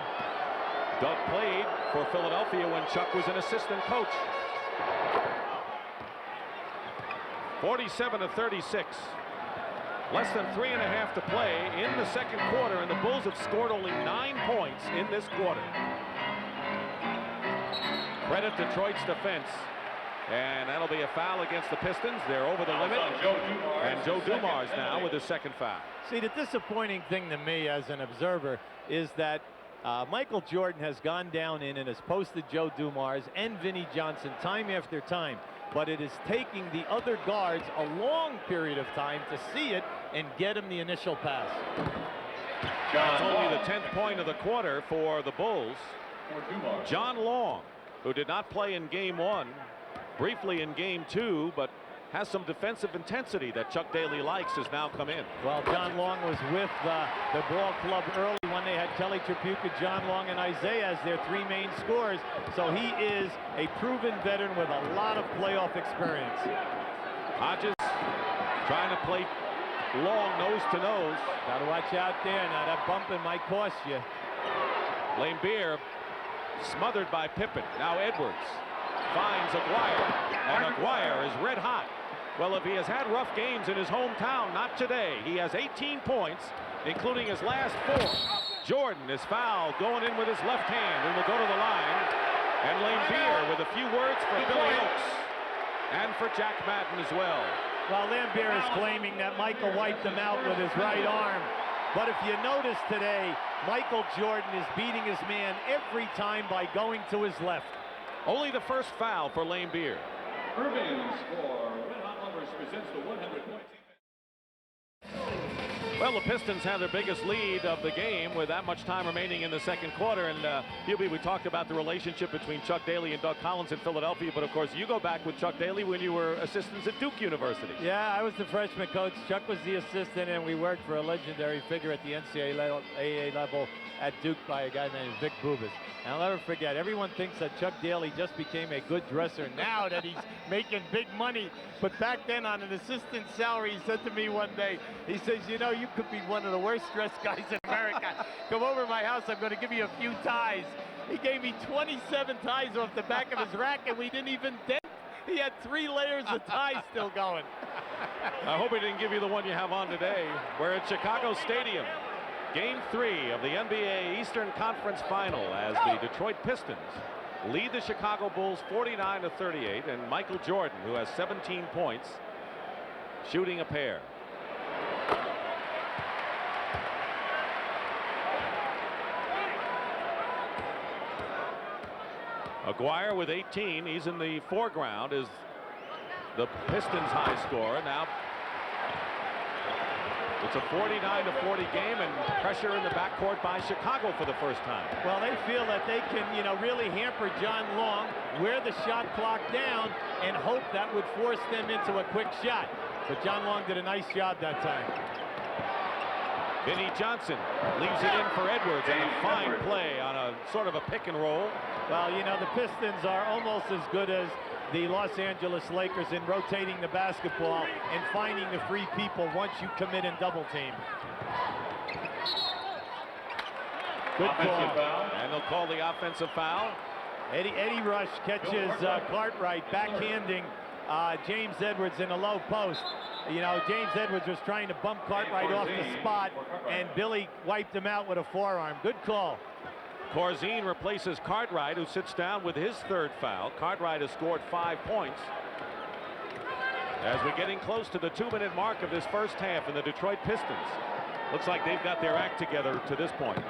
Doug played for Philadelphia when Chuck was an assistant coach. 47-36. Less than 3.5 to play in the second quarter, and the Bulls have scored only 9 points in this quarter. Credit Detroit's defense. And that'll be a foul against the Pistons. They're over the limit. And Joe Dumars now with his second foul. See, the disappointing thing to me as an observer is that Michael Jordan has gone down in and has posted Joe Dumars and Vinnie Johnson time after time. But it is taking the other guards a long period of time to see it and get him the initial pass. It's only the 10th point of the quarter for the Bulls. John Long, who did not play in game 1, briefly in game 2, but has some defensive intensity that Chuck Daly likes, has now come in. Well, John Long was with the ball club early when they had Kelly Tripucka, John Long, and Isaiah as their 3 main scorers. So he is a proven veteran with a lot of playoff experience. Hodges trying to play Long nose to nose. Got to watch out there. Now that bumping might cost you. Laimbeer smothered by Pippen. Now Edwards finds Aguirre, and Aguirre is red hot. Well, if he has had rough games in his hometown, not today. He has 18 points, including his last 4. Jordan is fouled, going in with his left hand, and will go to the line. And Laimbeer with a few words for Billy Oakes and for Jack Madden as well. Well, Laimbeer is claiming that Michael wiped him out with his right arm. But if you notice today, Michael Jordan is beating his man every time by going to his left. Only the first foul for Laimbeer. Irving's for Red Hot Lovers presents the 100-point. Well, the Pistons have their biggest lead of the game with that much time remaining in the second quarter. And Hubie, we talked about the relationship between Chuck Daly and Doug Collins in Philadelphia. But of course, you go back with Chuck Daly when you were assistants at Duke University. Yeah, I was the freshman coach. Chuck was the assistant, and we worked for a legendary figure at the NCAA level at Duke by a guy named Vic Bubas. And I'll never forget, everyone thinks that Chuck Daly just became a good dresser now that he's making big money. But back then, on an assistant salary, he said to me one day, he says, you know, you could be one of the worst dressed guys in America. Come over to my house, I'm going to give you a few ties. He gave me 27 ties off the back of his rack, and we didn't even dent. He had 3 layers of ties still going. I hope he didn't give you the one you have on today. We're at Chicago Stadium. Game 3 of the NBA Eastern Conference Final as the Detroit Pistons lead the Chicago Bulls 49-38, and Michael Jordan, who has 17 points, shooting a pair. Aguirre with 18. He's in the foreground as the Pistons high scorer. Now it's a 49-40 game, and pressure in the backcourt by Chicago for the first time. Well, they feel that they can, you know, really hamper John Long, wear the shot clock down, and hope that would force them into a quick shot. But John Long did a nice job that time. Vinnie Johnson leaves it in for Edwards, and a fine play on a sort of a pick and roll. Well, you know, the Pistons are almost as good as the Los Angeles Lakers in rotating the basketball and finding the free people once you commit and double team. Good call. And they'll call the offensive foul. Eddie Rush catches Cartwright backhanding James Edwards in a low post. You know, James Edwards was trying to bump Cartwright off the spot, and Billy wiped him out with a forearm. Good call. Corzine replaces Cartwright, who sits down with his 3rd foul. Cartwright has scored 5 points. As we're getting close to the 2-minute mark of this first half in the Detroit Pistons. Looks like they've got their act together to this point.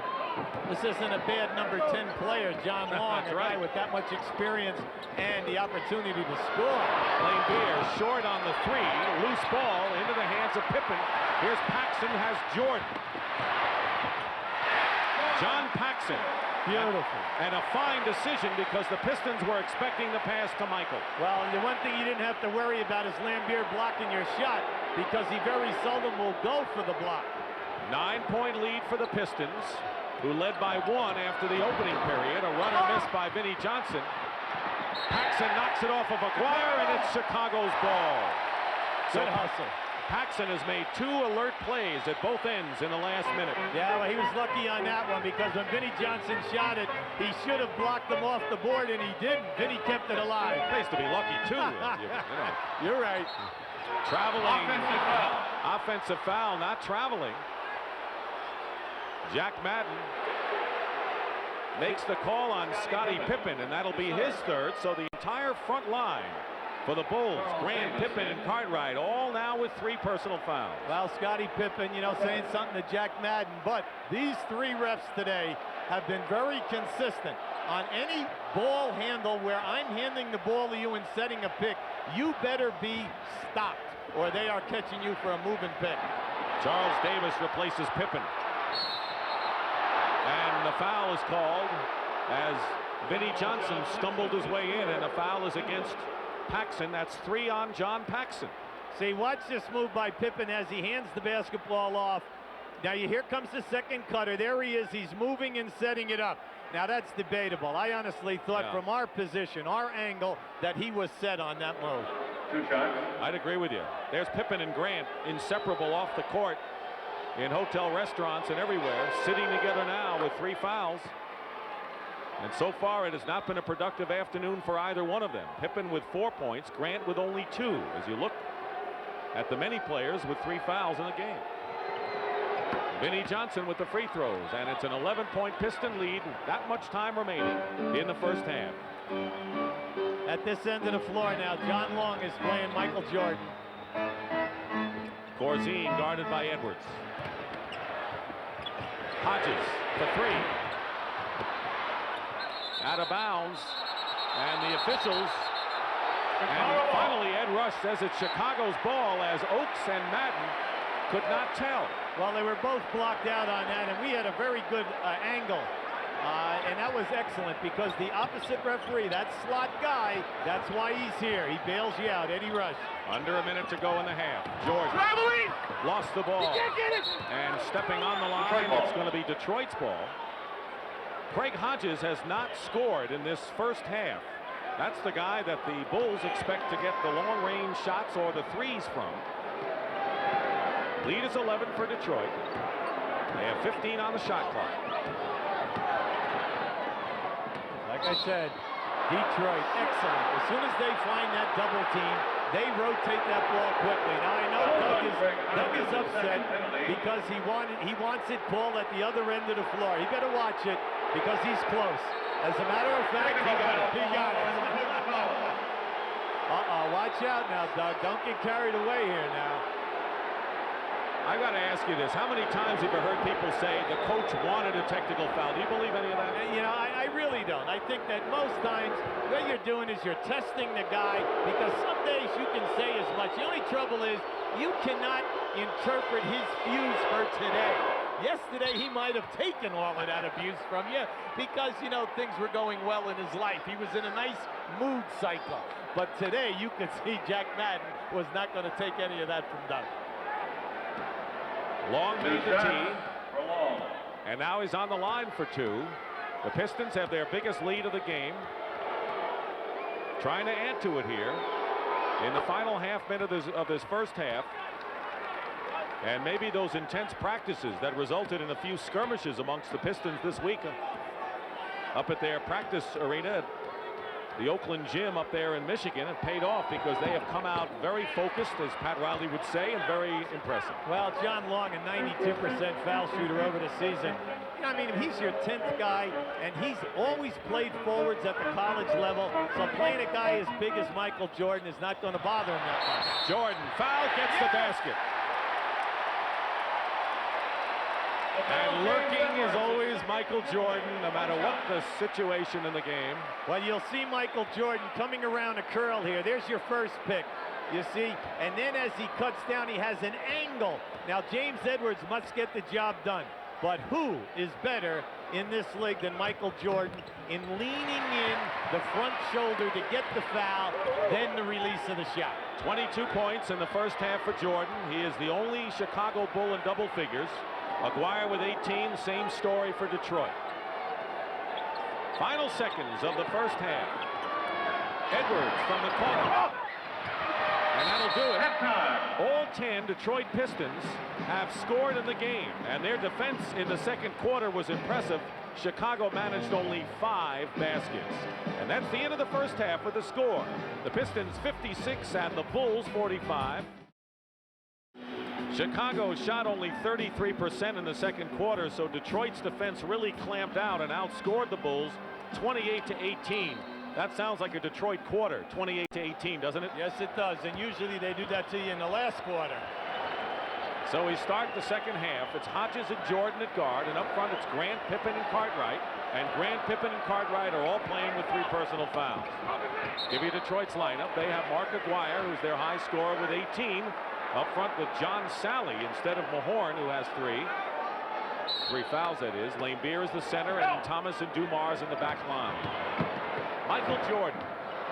This isn't a bad number 10 player, John Long, That's a right. guy with that much experience and the opportunity to score. Laimbeer short on the 3, loose ball into the hands of Pippen. Here's Paxson, has Jordan. John Paxson. Beautiful. And a fine decision because the Pistons were expecting the pass to Michael. Well, and the one thing you didn't have to worry about is Lambier blocking your shot because he very seldom will go for the block. 9-point lead for the Pistons, who led by 1 after the opening period. A runner missed by Vinnie Johnson. Paxson knocks it off of Aguirre, and it's Chicago's ball. Good hustle. Paxson has made 2 alert plays at both ends in the last minute. Yeah, well, he was lucky on that one because when Vinnie Johnson shot it, he should have blocked him off the board, and he didn't. Vinnie kept it alive. Pays to be lucky, too. You're right. Traveling. Offensive foul. Offensive foul, not traveling. Jack Madden makes the call on Scottie Pippen, and that'll be his 3rd. So the entire front line for the Bulls, Grant, Pippen, and Cartwright, all now with 3 personal fouls. Well, Scottie Pippen, you know, saying something to Jack Madden, but these 3 refs today have been very consistent. On any ball handle where I'm handing the ball to you and setting a pick, you better be stopped, or they are catching you for a moving pick. Charles Davis replaces Pippen. And the foul is called as Vinnie Johnson stumbled his way in, and the foul is against Paxson. That's 3 on John Paxson. See, watch this move by Pippen as he hands the basketball off. Now, here comes the second cutter. There he is. He's moving and setting it up. Now, that's debatable. I honestly thought from our position, our angle, that he was set on that move. 2 shots. I'd agree with you. There's Pippen and Grant, inseparable off the court in hotel restaurants and everywhere, sitting together now with 3 fouls. And so far, it has not been a productive afternoon for either one of them. Pippen with 4 points, Grant with only 2, as you look at the many players with 3 fouls in the game. Vinnie Johnson with the free throws, and it's an 11-point Piston lead, that much time remaining in the first half. At this end of the floor now, John Long is playing Michael Jordan. Corzine guarded by Edwards. Hodges for 3. Out of bounds, and the officials, and finally Ed Rush says it's Chicago's ball as Oaks and Madden could not tell. Well, they were both blocked out on that, and we had a very good angle. And that was excellent because the opposite referee, that slot guy, that's why he's here. He bails you out, Eddie Rush. Under a minute to go in the half. Jordan lost the ball. And stepping on the line, it's going to be Detroit's ball. Craig Hodges has not scored in this first half. That's the guy that the Bulls expect to get the long-range shots or the threes from. Lead is 11 for Detroit. They have 15 on the shot clock. Like I said, Detroit, excellent. As soon as they find that double team, they rotate that ball quickly. Now I know Doug is upset because he wants it ball at the other end of the floor. He better watch it because he's close. As a matter of fact, he got it. He got it. Watch out now, Doug. Don't get carried away here now. I got to ask you this. How many times have you heard people say the coach wanted a technical foul? Do you believe any of that? You know, I really don't. I think that most times what you're doing is you're testing the guy because some days you can say as much. The only trouble is you cannot interpret his views for today. Yesterday, he might have taken all of that abuse from you because, you know, things were going well in his life. He was in a nice mood cycle. But today, you could see Jack Madden was not going to take any of that from Doug. Long made the tee, and now he's on the line for 2. The Pistons have their biggest lead of the game. Trying to add to it here in the final half minute of this first half. And maybe those intense practices that resulted in a few skirmishes amongst the Pistons this week up at their practice arena at the Oakland gym up there in Michigan have paid off because they have come out very focused, as Pat Riley would say, and very impressive. Well, John Long, a 92% foul shooter over the season. You know, I mean, he's your 10th guy, and he's always played forwards at the college level, so playing a guy as big as Michael Jordan is not going to bother him that much. Jordan, foul, gets the basket. And lurking is always Michael Jordan, no matter what the situation in the game. Well, you'll see Michael Jordan coming around a curl here. There's your first pick, you see. And then as he cuts down, he has an angle. Now, James Edwards must get the job done. But who is better in this league than Michael Jordan in leaning in the front shoulder to get the foul, then the release of the shot. 22 points in the first half for Jordan. He is the only Chicago Bull in double figures. Aguirre with 18, same story for Detroit. Final seconds of the first half. Edwards from the corner. And that'll do it. All 10 Detroit Pistons have scored in the game, and their defense in the second quarter was impressive. Chicago managed only 5 baskets. And that's the end of the first half with the score. The Pistons 56 and the Bulls 45. Chicago shot only 33% in the second quarter, so Detroit's defense really clamped out and outscored the Bulls 28-18. That sounds like a Detroit quarter, 28-18, doesn't it? Yes, it does, and usually they do that to you in the last quarter. So we start the second half. It's Hodges and Jordan at guard, and up front it's Grant, Pippen, and Cartwright. And Grant, Pippen, and Cartwright are all playing with 3 personal fouls. Give you Detroit's lineup. They have Mark Aguirre, who's their high scorer with 18. Up front with John Sally instead of Mahorn, who has 3. 3 fouls, that is. Lane Beer is the center, and Thomas and Dumars in the back line. Michael Jordan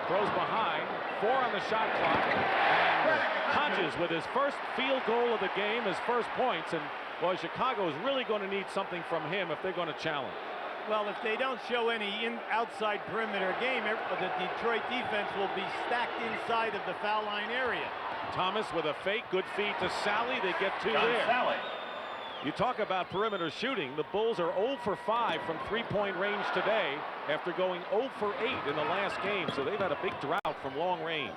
throws behind, 4 on the shot clock, and Hodges with his first field goal of the game, his first points, and boy, Chicago is really going to need something from him if they're going to challenge. Well, if they don't show any outside perimeter game, the Detroit defense will be stacked inside of the foul line area. Thomas with a fake, good feed to Sally. They get 2 there. Sally. You talk about perimeter shooting. The Bulls are 0 for 5 from 3-point range today after going 0 for 8 in the last game, so they've had a big drought from long range.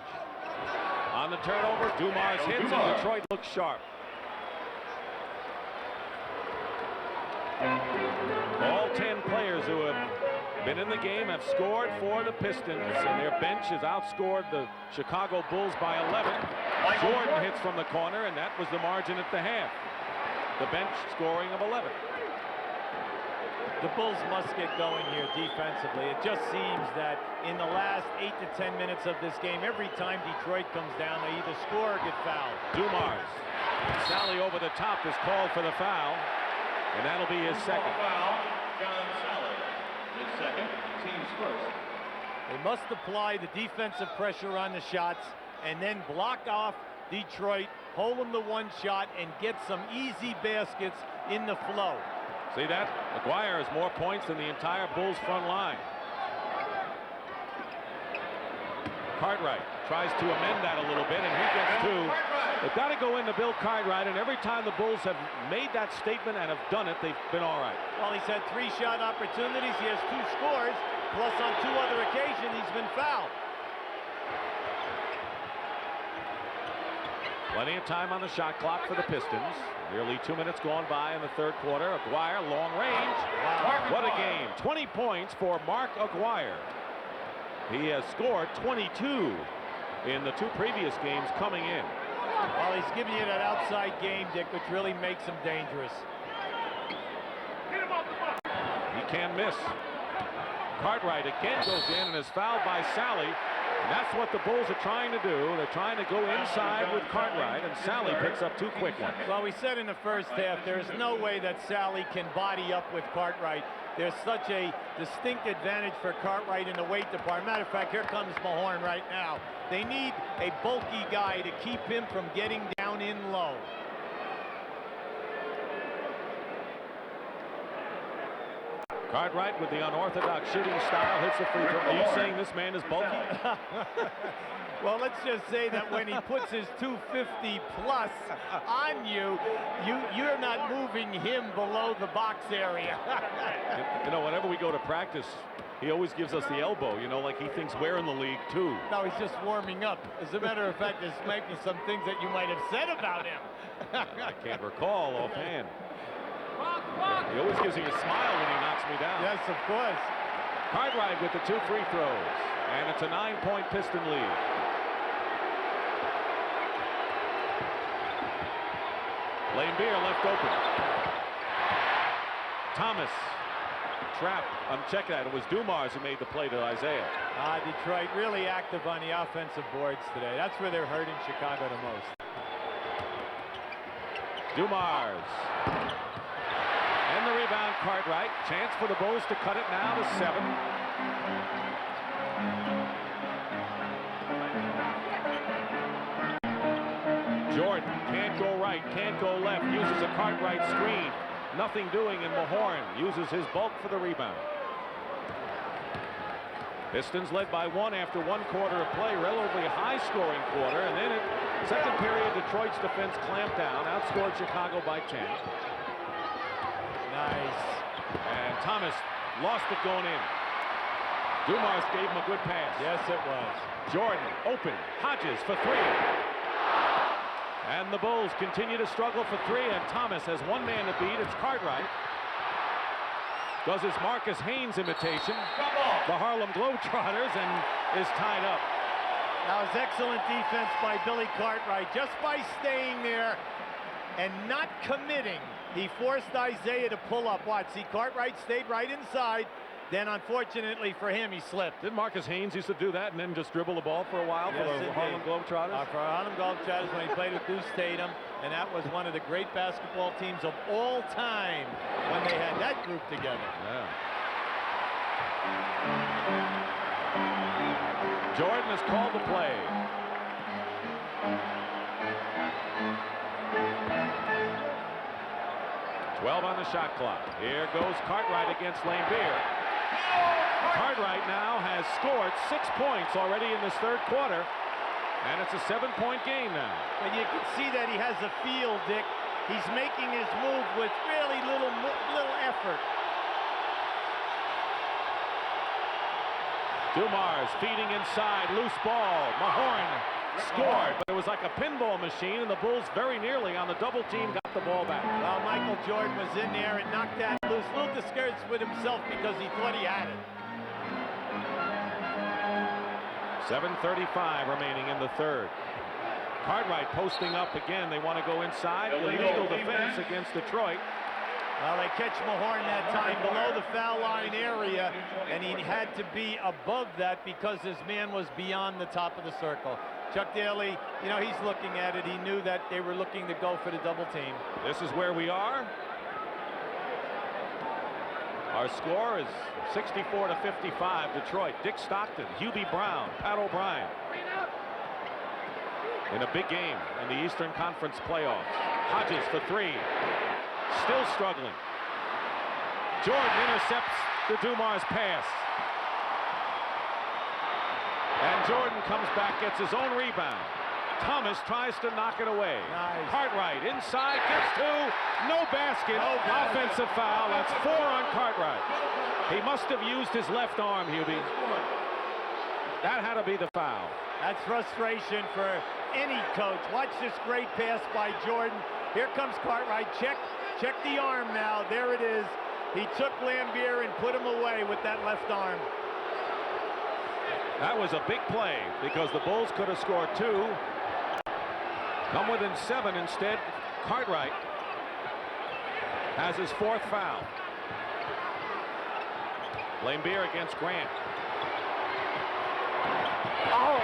On the turnover, Dumars hits, and Detroit looks sharp. All 10 players who have been in the game have scored for the Pistons, and their bench has outscored the Chicago Bulls by 11. Jordan hits from the corner, and that was the margin at the half. The bench scoring of 11. The Bulls must get going here defensively. It just seems that in the last 8 to 10 minutes of this game, every time Detroit comes down, they either score or get fouled. Dumars. Sally over the top is called for the foul, and that'll be his second. Foul, John Sally. His second, team's first. They must apply the defensive pressure on the shots and then block off Detroit, hold them to 1 shot, and get some easy baskets in the flow. See that? Aguirre has more points than the entire Bulls front line. Cartwright tries to amend that a little bit, and he gets 2. They've got to go into Bill Cartwright, and every time the Bulls have made that statement and have done it, they've been all right. Well, he's had 3 shot opportunities. He has 2 scores, plus on 2 other occasions he's been fouled. Plenty of time on the shot clock for the Pistons. Nearly 2 minutes gone by in the third quarter. Aguirre, long range. Wow. What a game. 20 points for Mark Aguirre. He has scored 22 in the 2 previous games coming in. Well, he's giving you that outside game, Dick, which really makes him dangerous. He can miss. Cartwright again goes in and is fouled by Sally. And that's what the Bulls are trying to do. They're trying to go inside with Cartwright, and Sally picks up 2 quick ones. Well, we said in the first half, there's no way that Sally can body up with Cartwright. There's such a distinct advantage for Cartwright in the weight department. Matter of fact, here comes Mahorn right now. They need a bulky guy to keep him from getting down in low. Cartwright with the unorthodox shooting style hits the free throw. Are you saying this man is bulky? Well, let's just say that when he puts his 250 plus on you, you're not moving him below the box area. You know, whenever we go to practice, he always gives us the elbow, you know, like he thinks we're in the league too. No, he's just warming up. As a matter of fact, there's maybe some things that you might have said about him. I can't recall offhand. He always gives me a smile when he knocks me down. Yes, of course. Cartwright with the 2 free throws, and it's a 9-point Piston lead. Lane Beer left open. Thomas trapped. Check that. It was Dumars who made the play to Isaiah. Detroit really active on the offensive boards today. That's where they're hurting Chicago the most. Dumars. And Then the rebound, Cartwright. Chance for the Bulls to cut it now to 7. Jordan can't go right, can't go left. Uses a Cartwright screen. Nothing doing, and Mahorn uses his bulk for the rebound. Pistons led by 1 after 1 quarter of play, relatively high-scoring quarter, and then second period, Detroit's defense clamped down, outscored Chicago by 10. Nice. And Thomas lost it going in. Dumars gave him a good pass. Yes, it was. Jordan open. Hodges for 3. And the Bulls continue to struggle for 3, and Thomas has one man to beat. It's Cartwright. Does his Marcus Haynes imitation, the Harlem Globetrotters, and is tied up. That was excellent defense by Billy Cartwright. Just by staying there and not committing, he forced Isaiah to pull up. Watch, see, Cartwright stayed right inside. Then, unfortunately for him, he slipped. Didn't Marcus Haynes used to do that and then just dribble the ball for a while for the Harlem Globetrotters? For Harlem Globetrotters when he played with Goose Tatum, and that was one of the great basketball teams of all time when they had that group together. Yeah. Jordan has called the play. .12 on the shot clock. Here goes Cartwright against Lambier. Cartwright now has scored 6 points already in this third quarter, and it's a 7-point game now. And you can see that he has a feel, Dick. He's making his move with really little effort. Dumars feeding inside, loose ball. Mahorn scored, but it was like a pinball machine, and the Bulls very nearly on the double team got the ball back. Well, Michael Jordan was in there and knocked that loose. A little discouraged with himself because he thought he had it. 7:35 remaining in the third. Cartwright posting up again. They want to go inside. Illegal defense against Detroit. Well, they catch Mahorn that time below the foul line area, and he had to be above that because his man was beyond the top of the circle. Chuck Daly, you know, he's looking at it. He knew that they were looking to go for the double team. This is where we are. Our score is 64-55, Detroit. Dick Stockton, Hubie Brown, Pat O'Brien. In a big game in the Eastern Conference playoffs. Hodges for 3. Still struggling. Jordan intercepts the Dumars pass. And Jordan comes back, gets his own rebound. Thomas tries to knock it away. Nice. Cartwright inside, gets 2. No basket. Offensive foul. That's 4 on Cartwright. He must have used his left arm, Hubie. That had to be the foul. That's frustration for any coach. Watch this great pass by Jordan. Here comes Cartwright. Check the arm now. There it is. He took Lambier and put him away with that left arm. That was a big play because the Bulls could have scored 2. Come within 7 instead. Cartwright has his 4th foul. Lambier against Grant. Oh!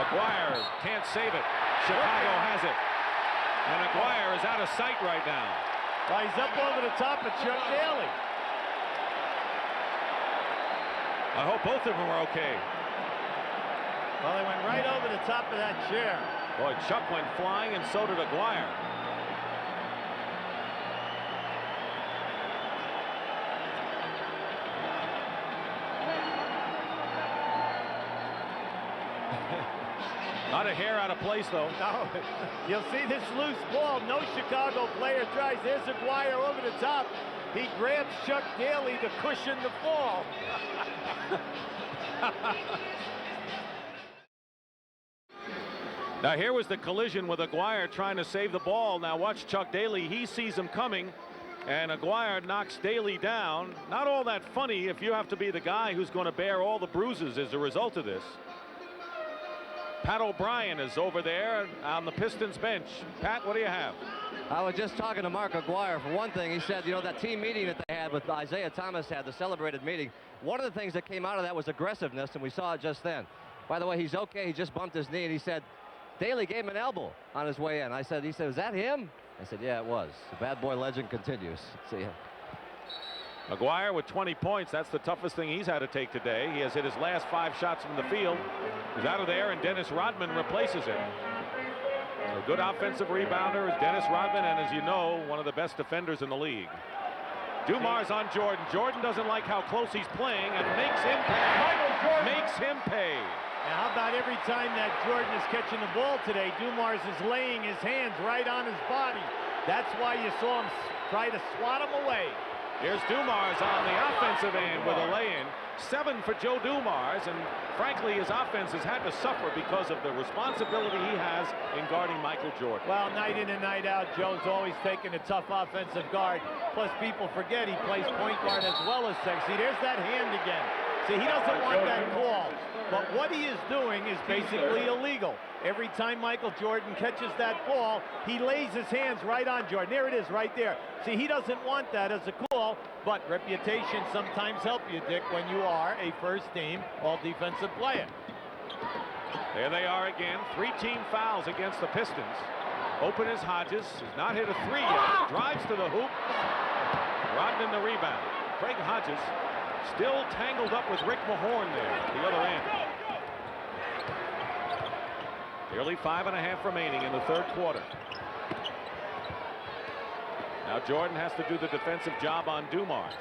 Aguirre can't save it. Chicago has it. And Aguirre is out of sight right now. Well, he's up over the top of Chuck Daly. I hope both of them are okay. Well, they went right over the top of that chair. Boy, Chuck went flying, and so did Aguirre. Not a hair out of place, though. No, you'll see this loose ball. No Chicago player tries. There's Aguirre over the top. He grabs Chuck Daly to cushion the fall. Now here was the collision with Aguirre trying to save the ball. Now watch Chuck Daly. He sees him coming, and Aguirre knocks Daly down. Not all that funny if you have to be the guy who's going to bear all the bruises as a result of this. Pat O'Brien is over there on the Pistons bench. Pat, what do you have? I was just talking to Mark Aguirre. For one thing, he said, you know, that team meeting that they had with Isaiah Thomas had, the celebrated meeting, one of the things that came out of that was aggressiveness, and we saw it just then. By the way, he's okay. He just bumped his knee, and he said, Daly gave him an elbow on his way in. He said, is that him? I said, yeah, it was. The bad boy legend continues. See ya. McGuire with 20 points. That's the toughest thing he's had to take today. He has hit his last 5 shots from the field. He's out of there, and Dennis Rodman replaces him. So good offensive rebounder is Dennis Rodman, and as you know, one of the best defenders in the league. Dumars on Jordan. Jordan doesn't like how close he's playing and makes him pay. Makes him pay. Now, how about every time that Jordan is catching the ball today, Dumars is laying his hands right on his body. That's why you saw him try to swat him away. Here's Dumars on the offensive end with a lay-in. 7 for Joe Dumars, and frankly, his offense has had to suffer because of the responsibility he has in guarding Michael Jordan. Well, night in and night out, Joe's always taking a tough offensive guard. Plus, people forget he plays point guard as well as second. See, there's that hand again. See, he doesn't want that call. But what he is doing is basically illegal. Every time Michael Jordan catches that ball, he lays his hands right on Jordan. There it is, right there. See, he doesn't want that as a call, but reputation sometimes help you, Dick, when you are a first-team all-defensive player. There they are again. 3 team fouls against the Pistons. Open is Hodges. Has not hit a 3 yet. Drives to the hoop. Rodman the rebound. Craig Hodges still tangled up with Rick Mahorn there at the other end. Nearly 5.5 remaining in the 3rd quarter. Now Jordan has to do the defensive job on Dumars.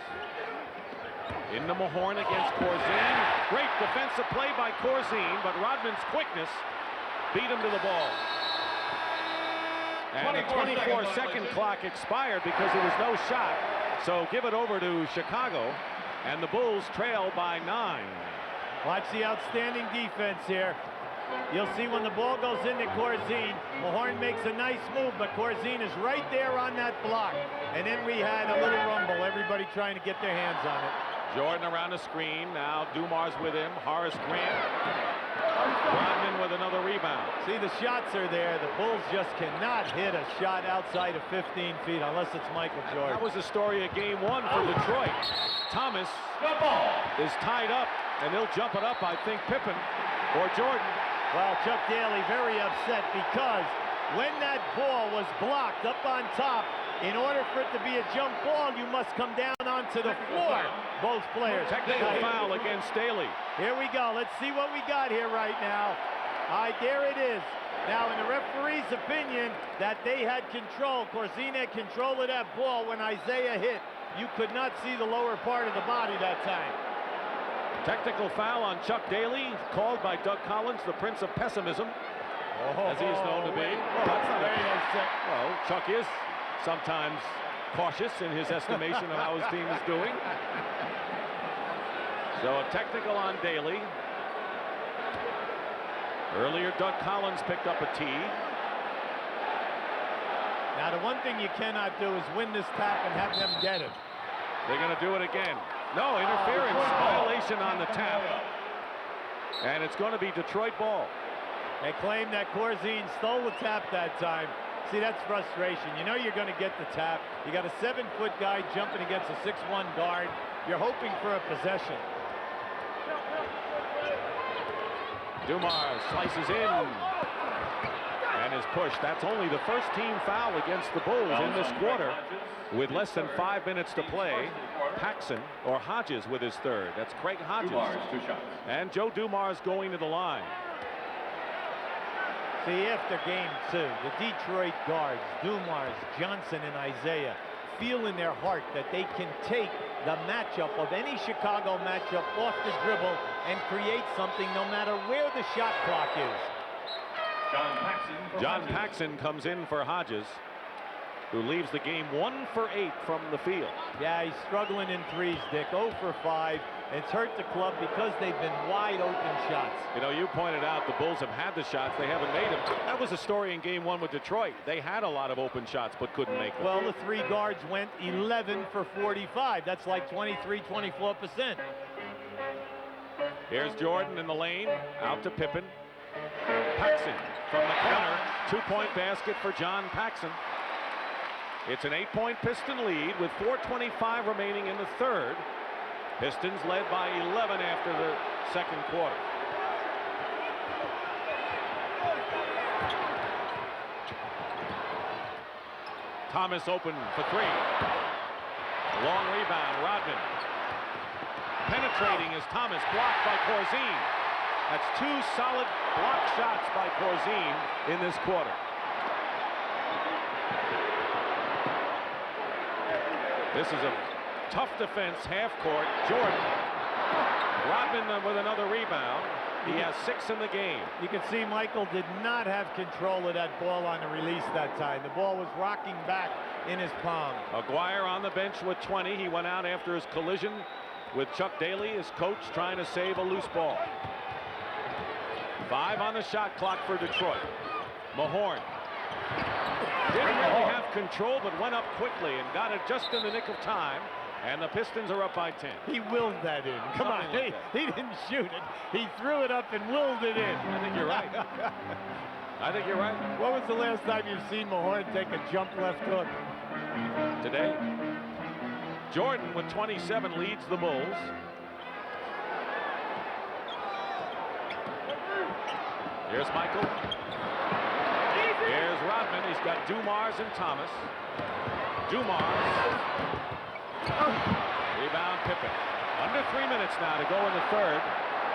Into Mahorn against Corzine. Great defensive play by Corzine, but Rodman's quickness beat him to the ball. And the 24-second clock expired because there was no shot. So give it over to Chicago, and the Bulls trail by 9. Watch the outstanding defense here. You'll see when the ball goes into Corzine, Mahorn makes a nice move, but Corzine is right there on that block. And then we had a little rumble, everybody trying to get their hands on it. Jordan around the screen. Now Dumars with him. Horace Grant. Rodman with another rebound. See, the shots are there. The Bulls just cannot hit a shot outside of 15 feet unless it's Michael Jordan. That was the story of game 1 for Detroit. Thomas is tied up, and they'll jump it up, I think, Pippen or Jordan. Well, Chuck Daly very upset because when that ball was blocked up on top, in order for it to be a jump ball, you must come down onto the floor, both players. Technical foul against Daly. Here we go. Let's see what we got here right now. All right, there it is. Now, in the referee's opinion, that they had control. Corzine had control of that ball when Isaiah hit. You could not see the lower part of the body that time. Technical foul on Chuck Daly, called by Doug Collins, the Prince of Pessimism, as he is known to be. Well, that's not well, Chuck is sometimes cautious in his estimation of how his team is doing. So a technical on Daly. Earlier, Doug Collins picked up a tee. Now, the one thing you cannot do is win this tap and have them get it. They're going to do it again. No, interference, violation on the tap. And it's going to be Detroit ball. They claim that Corzine stole the tap that time. See, that's frustration. You know you're going to get the tap. You got a 7-foot guy jumping against a 6'1" guard. You're hoping for a possession. Dumars slices in and is pushed. That's only the first team foul against the Bulls in this quarter. With less than 5 minutes to play, Paxson, or Hodges, with his 3rd. That's Craig Hodges. Dumars, 2 shots. And Joe Dumars going to the line. See, after game 2, the Detroit guards, Dumars, Johnson, and Isaiah, feel in their heart that they can take the matchup of any Chicago matchup off the dribble and create something no matter where the shot clock is. John Paxson comes in for Hodges, who leaves the game 1 for 8 from the field. Yeah, he's struggling in threes, Dick. 0 for 5. It's hurt the club because they've been wide open shots. You know, you pointed out the Bulls have had the shots. They haven't made them. That was a story in game 1 with Detroit. They had a lot of open shots but couldn't make them. Well, the 3 guards went 11 for 45. That's like 23-24%. Here's Jordan in the lane. Out to Pippen. Paxson from the corner. 2-point basket for John Paxson. It's an 8-point Piston lead with 4:25 remaining in the 3rd. Pistons led by 11 after the 2nd quarter. Thomas open for three. Long rebound, Rodman. Penetrating is Thomas, blocked by Corzine. That's two solid block shots by Corzine in this quarter. This is a tough defense, half court. Jordan. Rodman with another rebound. He has 6 in the game. You can see Michael did not have control of that ball on the release that time. The ball was rocking back in his palm. Aguirre on the bench with 20. He went out after his collision with Chuck Daly, his coach, trying to save a loose ball. 5 on the shot clock for Detroit. Mahorn didn't really have control, but went up quickly and got it just in the nick of time. And the Pistons are up by 10. He willed that in. Come on, Like he didn't shoot it. He threw it up and willed it in. I think you're right. I think you're right. What was the last time you've seen Mahorn take a jump left hook? Today, Jordan with 27 leads the Bulls. Here's Michael. Here's Rodman. He's got Dumars and Thomas. Dumars. Rebound Pippen. Under 3 minutes now to go in the third.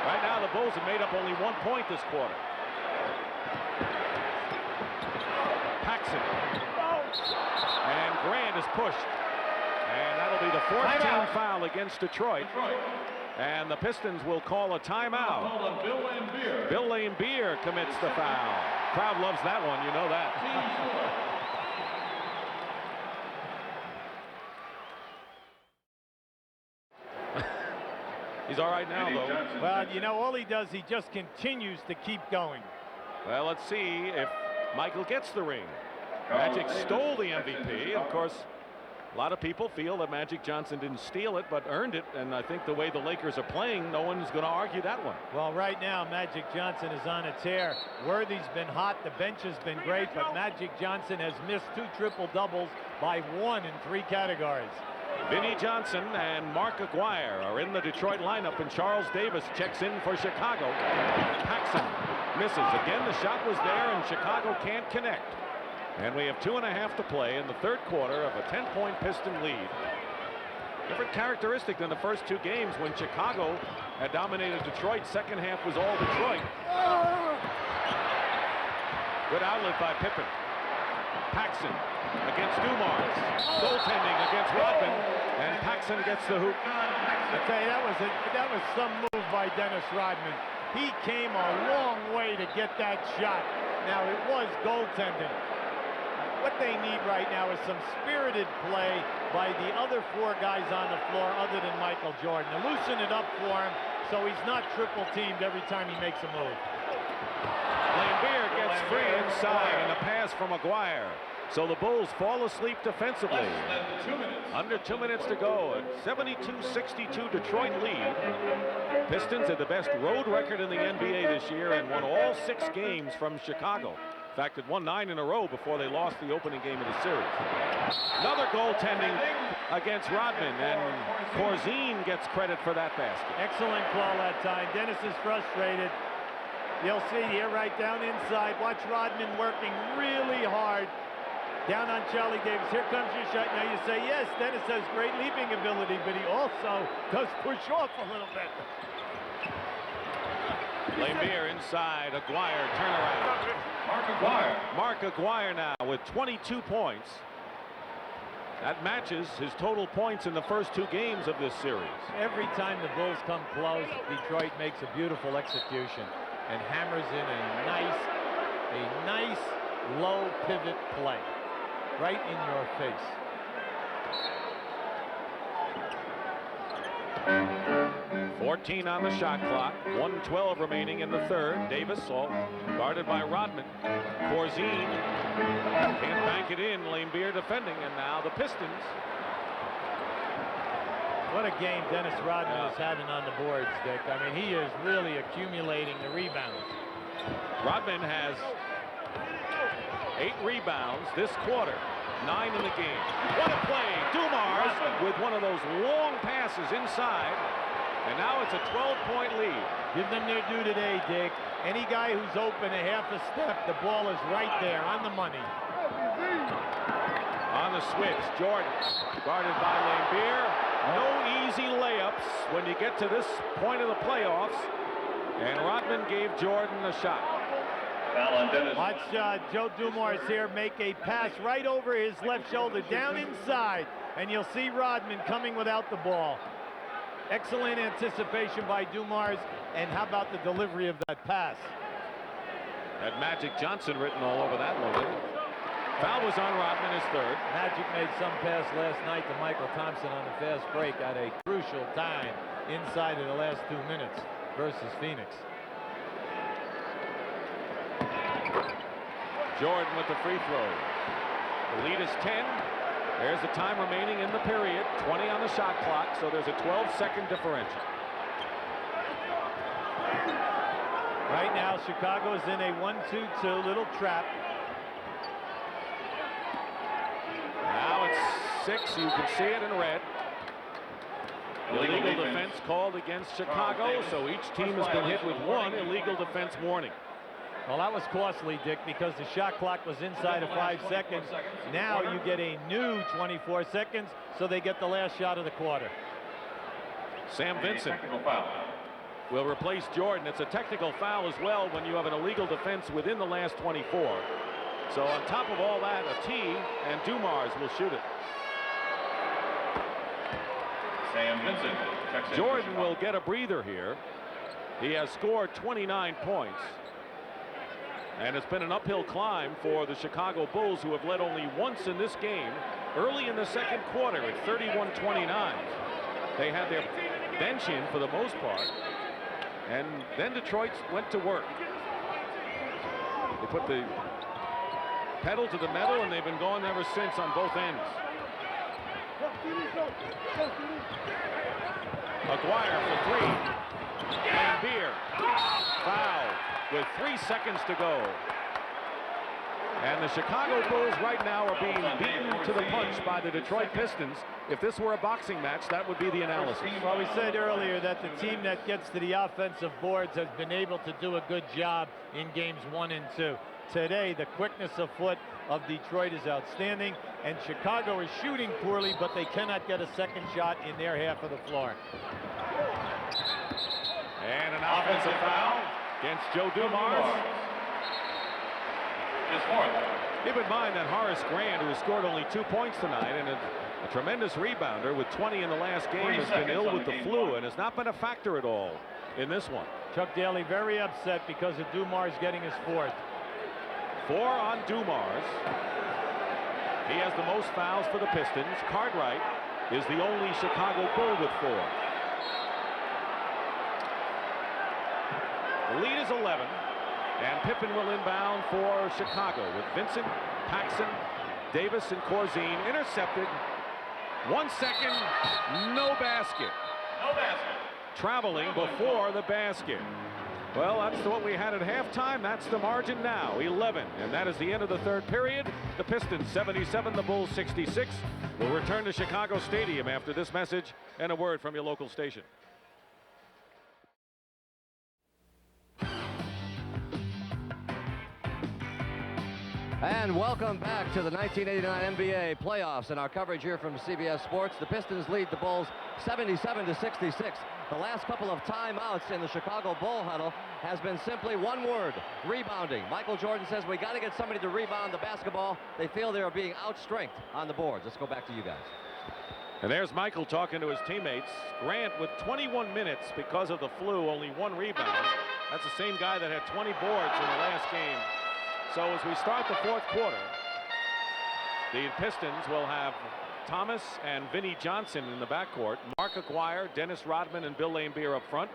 Right now the Bulls have made up only 1 point this quarter. Paxson. And Grant is pushed. And that'll be the 14th foul against Detroit. And the Pistons will call a timeout. Bill Laimbeer commits the foul. Crowd loves that one, you know that. He's all right now, though. Well, you know, all he does, he just continues to keep going. Well, let's see if Michael gets the ring. Magic stole the MVP. Of course, a lot of people feel that Magic Johnson didn't steal it, but earned it. And I think the way the Lakers are playing, no one's going to argue that one. Well, right now, Magic Johnson is on a tear. Worthy's been hot. The bench has been great, but Magic Johnson has missed 2 triple-doubles by 1 in 3 categories. Vinnie Johnson and Mark Aguirre are in the Detroit lineup, and Charles Davis checks in for Chicago. Paxson misses. Again, the shot was there, and Chicago can't connect. And we have 2.5 to play in the third quarter of a 10-point Piston lead. Different characteristic than the first 2 games when Chicago had dominated Detroit. Second half was all Detroit. Good outlet by Pippen. Paxson against Dumars. Goaltending against Rodman, and Paxson gets the hoop. I tell you, that was some move by Dennis Rodman. He came a long way to get that shot. Now, it was goaltending. What they need right now is some spirited play by the other 4 guys on the floor other than Michael Jordan to loosen it up for him so he's not triple teamed every time he makes a move. Laimbeer gets free inside, and a pass from Aguirre. So the Bulls fall asleep defensively. Under 2 minutes to go. A 72-62 Detroit lead. Pistons had the best road record in the NBA this year and won all 6 games from Chicago. In fact, it won 9 in a row before they lost the opening game of the series. Another goaltending against Rodman, and Corzine gets credit for that basket. Excellent call that time. Dennis is frustrated. You'll see here right down inside. Watch Rodman working really hard. Down on Charlie Davis. Here comes your shot. Now you say, yes, Dennis has great leaping ability, but he also does push off a little bit. Laimbeer inside. Aguirre turnaround. Mark Aguirre now with 22 points. That matches his total points in the first 2 games of this series. Every time the Bulls come close, Detroit makes a beautiful execution and hammers in a nice low pivot play right in your face. .14 on the shot clock. 1:12 remaining in the third. Davis all guarded by Rodman. Corzine can't bank it in. Laimbeer defending, and now the Pistons. What a game Dennis Rodman is having on the boards, Dick. I mean, he is really accumulating the rebounds. Rodman has 8 rebounds this quarter. 9 in the game. What a play. Dumars with one of those long passes inside. And now it's a 12-point lead. Give them their due today, Dick. Any guy who's open a half a step, the ball is right there on the money. On the a switch. Jordan guarded by Lambier. No easy layups when you get to this point of the playoffs. And Rodman gave Jordan a shot. Watch Joe Dumars here make a pass right over his left shoulder, down inside. And you'll see Rodman coming without the ball. Excellent anticipation by Dumars. And how about the delivery of that pass? Had Magic Johnson written all over that moment. Foul was on Rodman, his third. Magic made some pass last night to Michael Thompson on the fast break at a crucial time inside of the last 2 minutes versus Phoenix. Jordan with the free throw. The lead is 10. There's the time remaining in the period. 20 on the shot clock, so there's a 12-second differential. Right now, Chicago is in a 1-2-2 little trap. Now it's 6. You can see it in red. Illegal defense called against Chicago, so each team has been hit with one illegal defense warning. Well, that was costly, Dick, because the shot clock was inside of 5 seconds. Now you get a new 24 seconds, so they get the last shot of the quarter. Sam Vincent will replace Jordan. It's a technical foul as well when you have an illegal defense within the last 24. So on top of all that, a T, and Dumars will shoot it. Sam Vincent. Jordan will get a breather here. He has scored 29 points. And it's been an uphill climb for the Chicago Bulls, who have led only once in this game early in the second quarter at 31-29. They had their bench in for the most part. And then Detroit went to work. They put the pedal to the metal, and they've been going ever since on both ends. Aguirre for three. Lambier. Foul with 3 seconds to go. And the Chicago Bulls right now are being beaten to the punch by the Detroit Pistons. If this were a boxing match, that would be the analysis. Well, we said earlier that the team that gets to the offensive boards has been able to do a good job in games 1 and 2. Today, the quickness of foot of Detroit is outstanding, and Chicago is shooting poorly, but they cannot get a second shot in their half of the floor. And an offensive foul against Joe Dumars. Keep in mind that Horace Grant, who has scored only 2 points tonight and a tremendous rebounder with 20 in the last game, has been ill with the flu and has not been a factor at all in this one. Chuck Daly very upset because of Dumars getting his 4th. 4 on Dumars. He has the most fouls for the Pistons. Cartwright is the only Chicago Bull with 4. The lead is 11. And Pippen will inbound for Chicago with Vincent, Paxson, Davis, and Corzine intercepted. 1 second, no basket. No basket. Traveling before the basket. Well, that's what we had at halftime. That's the margin now, 11. And that is the end of the third period. The Pistons 77, the Bulls 66. We'll return to Chicago Stadium after this message and a word from your local station. And welcome back to the 1989 NBA playoffs and our coverage here from CBS Sports. The Pistons lead the Bulls 77-66. The last couple of timeouts in the Chicago Bull huddle has been simply one word: rebounding. Michael Jordan says we got to get somebody to rebound the basketball. They feel they are being outstrengthed on the boards. Let's go back to you guys. And there's Michael talking to his teammates. Grant with 21 minutes because of the flu, only 1 rebound. That's the same guy that had 20 boards in the last game. So as we start the fourth quarter, the Pistons will have Thomas and Vinnie Johnson in the backcourt. Mark Aguirre, Dennis Rodman, and Bill Lambier up front.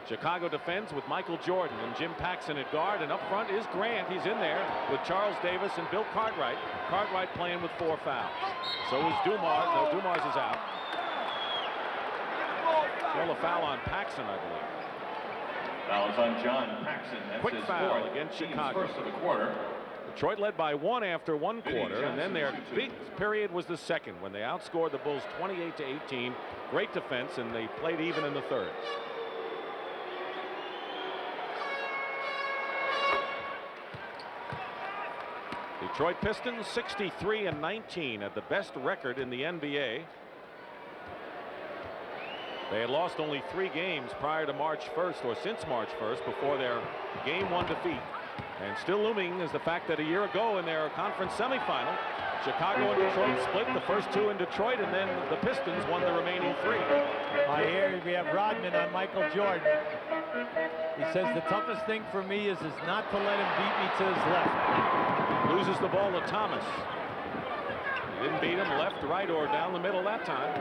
Chicago defends with Michael Jordan and Jim Paxson at guard. And up front is Grant. He's in there with Charles Davis and Bill Cartwright. Cartwright playing with 4 fouls. So is Dumars. No, Dumars is out. Still a foul on Paxson, I believe. Fouls on John Paxson. That's Quick his foul 4th. against Team's Chicago. First of the quarter. Detroit led by 1 after 1 quarter, and then their big period was the second when they outscored the Bulls 28-18. Great defense, and they played even in the third. Detroit Pistons 63-19 at the best record in the NBA. They had lost only 3 games prior to March 1st, or since March 1st, before their Game 1 defeat. And still looming is the fact that a year ago in their conference semifinal, Chicago and Detroit split, the first 2 in Detroit, and then the Pistons won the remaining 3. Here we have Rodman on Michael Jordan. He says the toughest thing for me is not to let him beat me to his left. Loses the ball to Thomas. He didn't beat him left, right, or down the middle that time.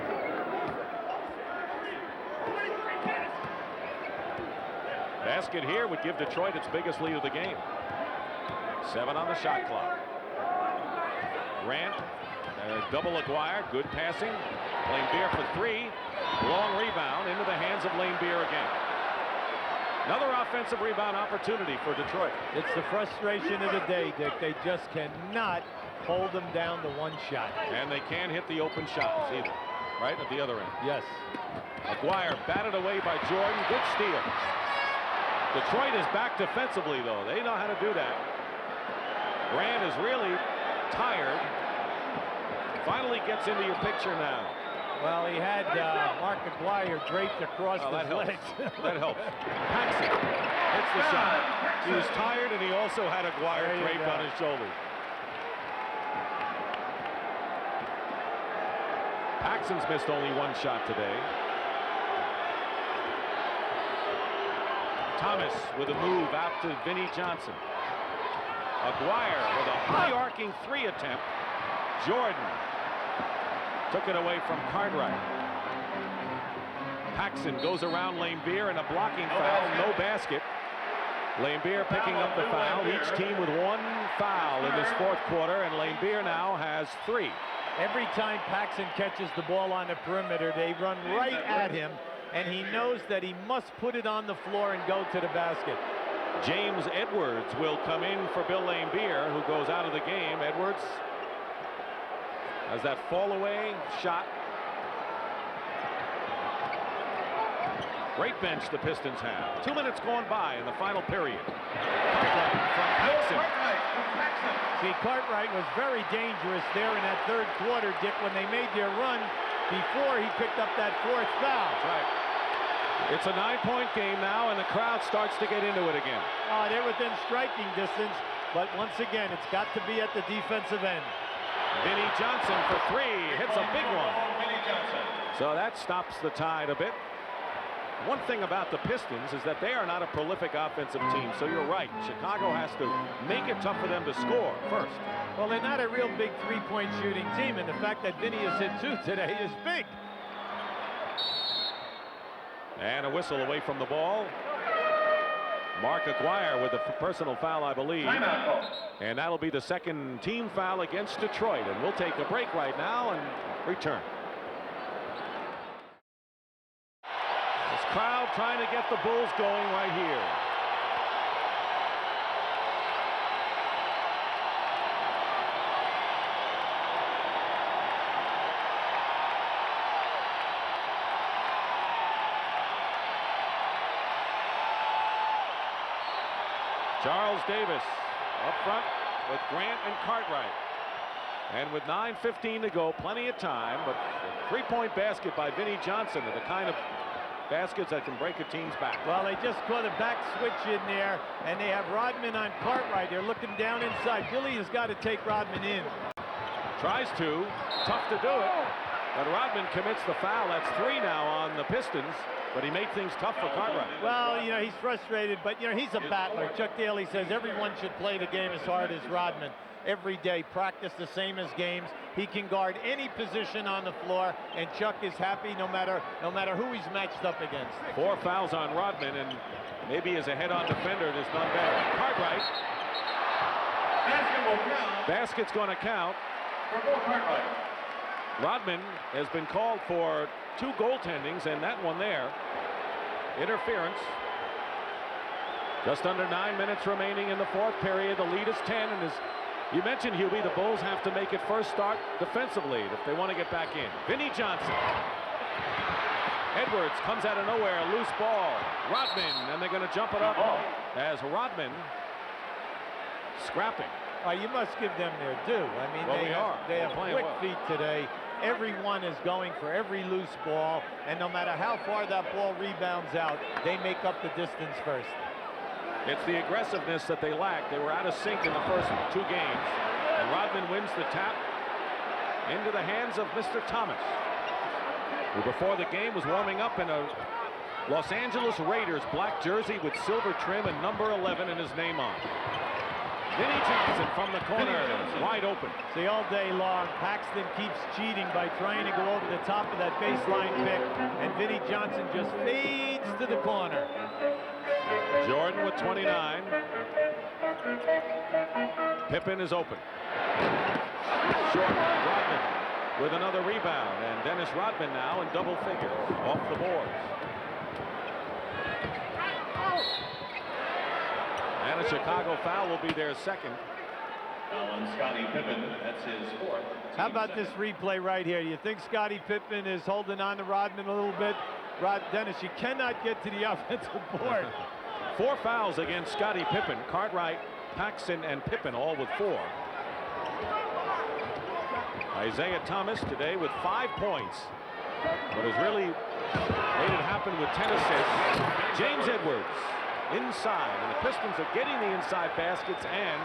Basket here would give Detroit its biggest lead of the game. 7 on the shot clock. Grant, double Aguirre, good passing. Laimbeer for 3. Long rebound into the hands of Laimbeer again. Another offensive rebound opportunity for Detroit. It's the frustration of the day, Dick. They just cannot hold them down to 1 shot. And they can't hit the open shots either. Right at the other end. Yes. Aguirre batted away by Jordan. Good steal. Detroit is back defensively, though. They know how to do that. Grant is really tired. Finally gets into your picture now. Well, he had Mark Aguirre draped across his legs. That helps. Paxson hits the shot. He was tired, and he also had Aguirre draped on his shoulders. Paxson's missed only 1 shot today. Thomas with a move out to Vinnie Johnson. Aguirre with a high arcing 3 attempt. Jordan took it away from Cartwright. Paxson goes around Laimbeer in a blocking foul. No basket. Laimbeer picking up the foul. Each team with 1 foul in this 4th quarter, and Laimbeer now has 3. Every time Paxson catches the ball on the perimeter, they run right at him, and he knows that he must put it on the floor and go to the basket. James Edwards will come in for Bill Laimbeer, who goes out of the game. Edwards has that fall away shot. Great bench the Pistons have. 2 minutes gone by in the final period. Cartwright from Paxson. See, Cartwright was very dangerous there in that 3rd quarter, Dick, when they made their run before he picked up that 4th foul. That's right. It's a 9-point game now, and the crowd starts to get into it again. They're within striking distance, but once again, it's got to be at the defensive end. Vinnie Johnson for 3, hits a big one. So that stops the tide a bit. One thing about the Pistons is that they are not a prolific offensive team, so you're right. Chicago has to make it tough for them to score first. Well, they're not a real big 3-point shooting team, and the fact that Vinnie has hit 2 today is big. And a whistle away from the ball. Mark Aguirre with a personal foul, I believe. And that'll be the 2nd team foul against Detroit. And we'll take a break right now and return. This crowd trying to get the Bulls going right here. Charles Davis up front with Grant and Cartwright. And with 9:15 to go, plenty of time, but a 3-point basket by Vinnie Johnson are the kind of baskets that can break a team's back. Well, they just caught a back switch in there, and they have Rodman on Cartwright. They're looking down inside. Billy has got to take Rodman in. Tries to. Tough to do it. But Rodman commits the foul. That's 3 now on the Pistons. But he made things tough for Cartwright. Well, you know, he's frustrated, but, you know, he's a battler. Chuck Daly says everyone should play the game as hard as Rodman. Every day, practice the same as games. He can guard any position on the floor, and Chuck is happy no matter who he's matched up against. 4 fouls on Rodman, and maybe as a head-on defender, there's none better. Cartwright. Basket's going to count. Rodman has been called for 2 goaltendings, and that one there. Interference. Just under 9 minutes remaining in the 4th period. The lead is 10, and as you mentioned, Hubie, the Bulls have to make it first start defensively if they want to get back in. Vinnie Johnson. Edwards comes out of nowhere, loose ball. Rodman, and they're going to jump it up as Rodman scrapping. You must give them their due. I mean, Well, they have playing quick well. feet today. Everyone is going for every loose ball, and no matter how far that ball rebounds out, they make up the distance first. It's the aggressiveness that they lack. They were out of sync in the first 2 games. And Rodman wins the tap into the hands of Mr. Thomas, who before the game was warming up in a Los Angeles Raiders black jersey with silver trim and number 11 and his name on. Vinnie Johnson from the corner, wide open. See, all day long, Paxton keeps cheating by trying to go over the top of that baseline pick, and Vinnie Johnson just fades to the corner. Jordan with 29. Pippen is open. Short, Rodman with another rebound, and Dennis Rodman now in double figures off the boards. And a Chicago foul will be their second. Foul on Scottie Pippen. That's his 4th. How about this replay right here? You think Scottie Pippen is holding on to Rodman a little bit? Dennis, you cannot get to the offensive board. 4 fouls against Scottie Pippen. Cartwright, Paxson, and Pippen all with 4. Isaiah Thomas today with 5 points. What has really made it happen with 10 assists, James Edwards inside, and the Pistons are getting the inside baskets and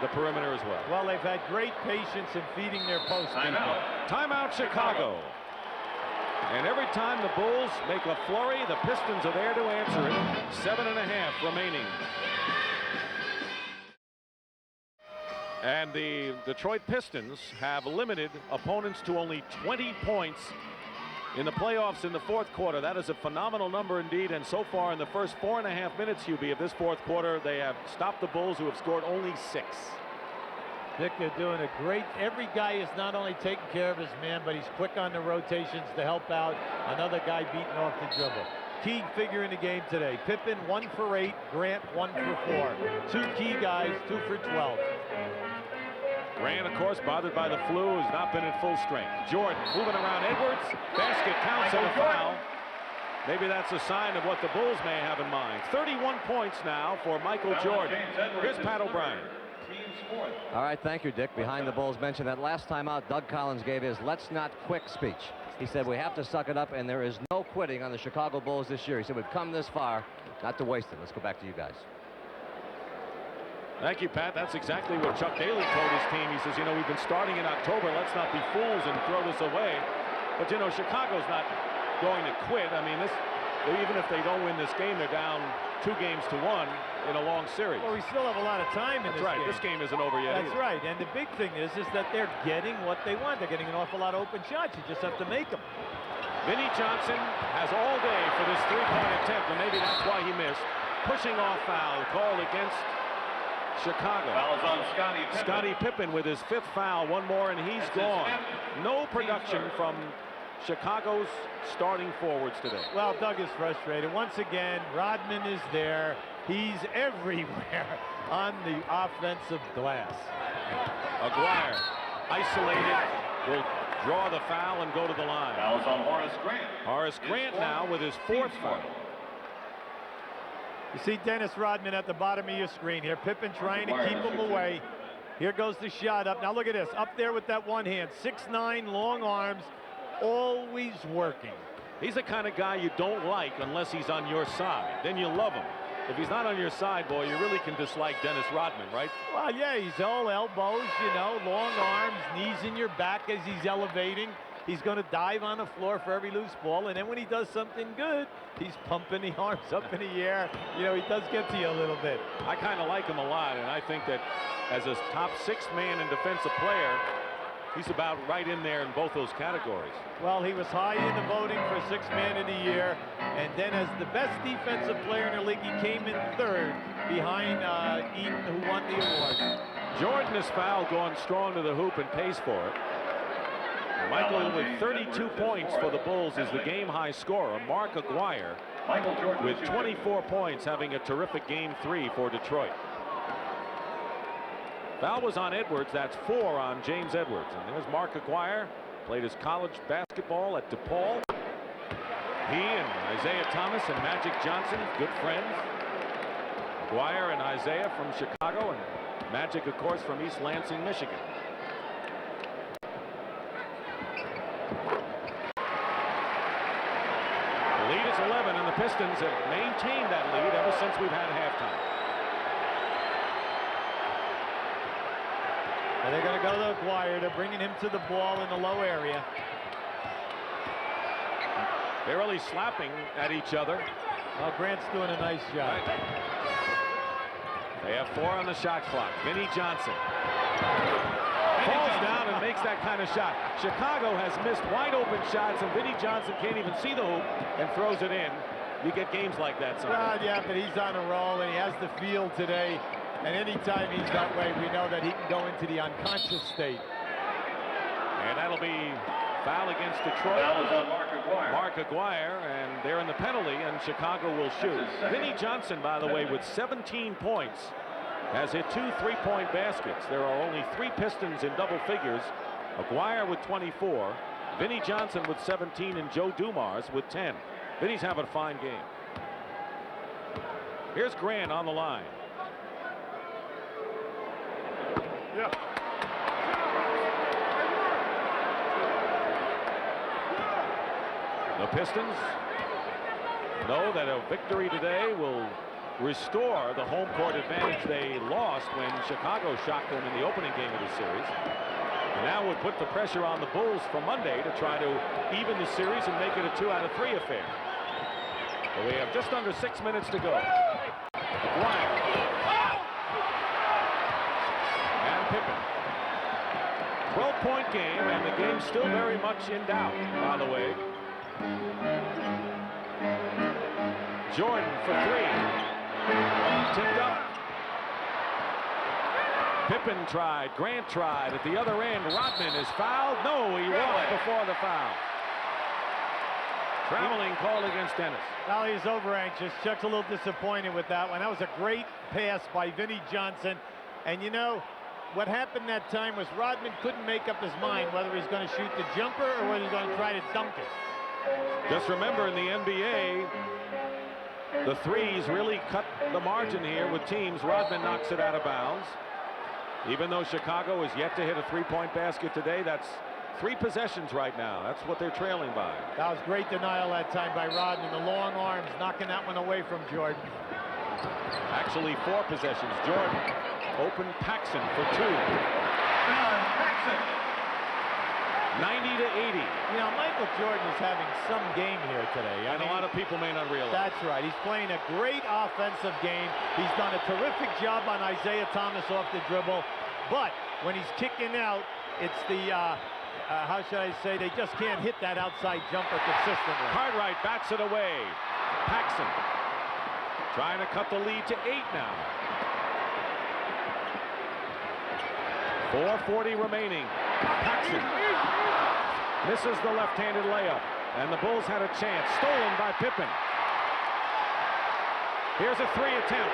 the perimeter as well. Well, they've had great patience in feeding their post. Timeout Chicago. And every time the Bulls make a flurry, the Pistons are there to answer it. 7.5 remaining. And the Detroit Pistons have limited opponents to only 20 points in the playoffs in the 4th quarter. That is a phenomenal number indeed. And so far in the first 4.5 minutes, Hubie, of this 4th quarter, they have stopped the Bulls, who have scored only 6. Dick, they're doing a great. Every guy is not only taking care of his man, but he's quick on the rotations to help out another guy beating off the dribble. Key figure in the game today. Pippen 1 for 8, Grant 1 for 4. 2 key guys, 2 for 12. Grant, of course, bothered by the flu, has not been at full strength. Jordan moving around Edwards. Basket counts and a foul. Maybe that's a sign of what the Bulls may have in mind. 31 points now for Michael Jordan. Here's Pat O'Brien. All right, thank you, Dick. Behind the Bulls mentioned that last time out, Doug Collins gave his "let's not quick" speech. He said we have to suck it up, and there is no quitting on the Chicago Bulls this year. He said we've come this far, not to waste it. Let's go back to you guys. Thank you, Pat. That's exactly what Chuck Daly told his team. He says, you know, we've been starting in October. Let's not be fools and throw this away. But, you know, Chicago's not going to quit. I mean, even if they don't win this game, they're down 2 games to 1 in a long series. Well, we still have a lot of time in this game. That's right. This game isn't over yet. That's right. And the big thing is that they're getting what they want. They're getting an awful lot of open shots. You just have to make them. Vinnie Johnson has all day for this 3-point attempt, and maybe that's why he missed. Pushing off foul called against Chicago. Foul is on Scottie Pippen. Scottie Pippen with his 5th foul. One more and he's gone. No production from Chicago's starting forwards today. Well, Doug is frustrated. Once again, Rodman is there. He's everywhere on the offensive glass. Aguirre isolated, will draw the foul and go to the line. Foul is on Horace Grant. Horace Grant now with his 4th foul. You see Dennis Rodman at the bottom of your screen here. Pippen trying to keep him away. Here goes the shot up. Now look at this. Up there with that one hand. 6'9", long arms, always working. He's the kind of guy you don't like unless he's on your side. Then you love him. If he's not on your side, boy, you really can dislike Dennis Rodman, right? Well, yeah, he's all elbows, you know, long arms, knees in your back as he's elevating. He's going to dive on the floor for every loose ball, and then when he does something good, he's pumping the arms up in the air. You know, he does get to you a little bit. I kind of like him a lot, and I think that as a top 6 man and defensive player, he's about right in there in both those categories. Well, he was high in the voting for 6th man of the year, and then as the best defensive player in the league, he came in 3rd behind Eaton, who won the award. Jordan is fouled, going strong to the hoop and pays for it. Michael with 32 points for the Bulls is the game-high scorer. Mark Aguirre with 24 points, having a terrific game 3 for Detroit. Foul was on Edwards. That's 4 on James Edwards. And there's Mark Aguirre. Played his college basketball at DePaul. He and Isaiah Thomas and Magic Johnson, good friends. Aguirre and Isaiah from Chicago, and Magic, of course, from East Lansing, Michigan. The lead is 11, and the Pistons have maintained that lead ever since we've had halftime. And they're going to go to Aguirre. They're bringing him to the ball in the low area. They're really slapping at each other. Well, Grant's doing a nice job. They have 4 on the shot clock. Vinnie Johnson falls down and makes that kind of shot. Chicago has missed wide open shots, and Vinnie Johnson can't even see the hoop and throws it in. You get games like that sometimes. Well, yeah, but he's on a roll, and he has the field today. And anytime he's that way, we know that he can go into the unconscious state. And that'll be foul against Detroit. Foul is on Mark Aguirre. Mark Aguirre, and they're in the penalty, and Chicago will shoot. Vinnie Johnson, by the way, with 17 points, has hit 2 3-point baskets. There are only 3 Pistons in double figures. Aguirre with 24, Vinnie Johnson with 17, and Joe Dumars with 10. Vinnie's having a fine game. Here's Grant on the line. Yeah. The Pistons know that a victory today will restore the home court advantage they lost when Chicago shocked them in the opening game of the series. And now would put the pressure on the Bulls for Monday to try to even the series and make it a 2 out of 3 affair. But we have just under 6 minutes to go. Aguirre. And Pippen. 12-point game, and the game's still very much in doubt, by the way. Jordan for 3. Tipped up. Pippen tried. Grant tried. At the other end, Rodman is fouled. No, he walked before the foul. Traveling called against Dennis. Well, he's over anxious. Chuck's a little disappointed with that one. That was a great pass by Vinnie Johnson. And you know, what happened that time was Rodman couldn't make up his mind whether he's going to shoot the jumper or whether he's going to try to dunk it. Just remember, in the NBA, the threes really cut the margin here with teams. Rodman knocks it out of bounds. Even though Chicago is yet to hit a 3-point basket today, that's 3 possessions right now. That's what they're trailing by. That was great denial that time by Rodman. The long arms knocking that one away from Jordan. Actually, 4 possessions. Jordan open Paxson for 2. Paxson. 90 to 80. You know, Michael Jordan is having some game here today. And a lot of people may not realize. That's right. He's playing a great offensive game. He's done a terrific job on Isaiah Thomas off the dribble. But when he's kicking out, it's the, how should I say, they just can't hit that outside jumper consistently. Cartwright bats it away. Paxson trying to cut the lead to 8 now. 4:40 remaining. Paxson misses the left-handed layup, and the Bulls had a chance. Stolen by Pippen. Here's a 3 attempt.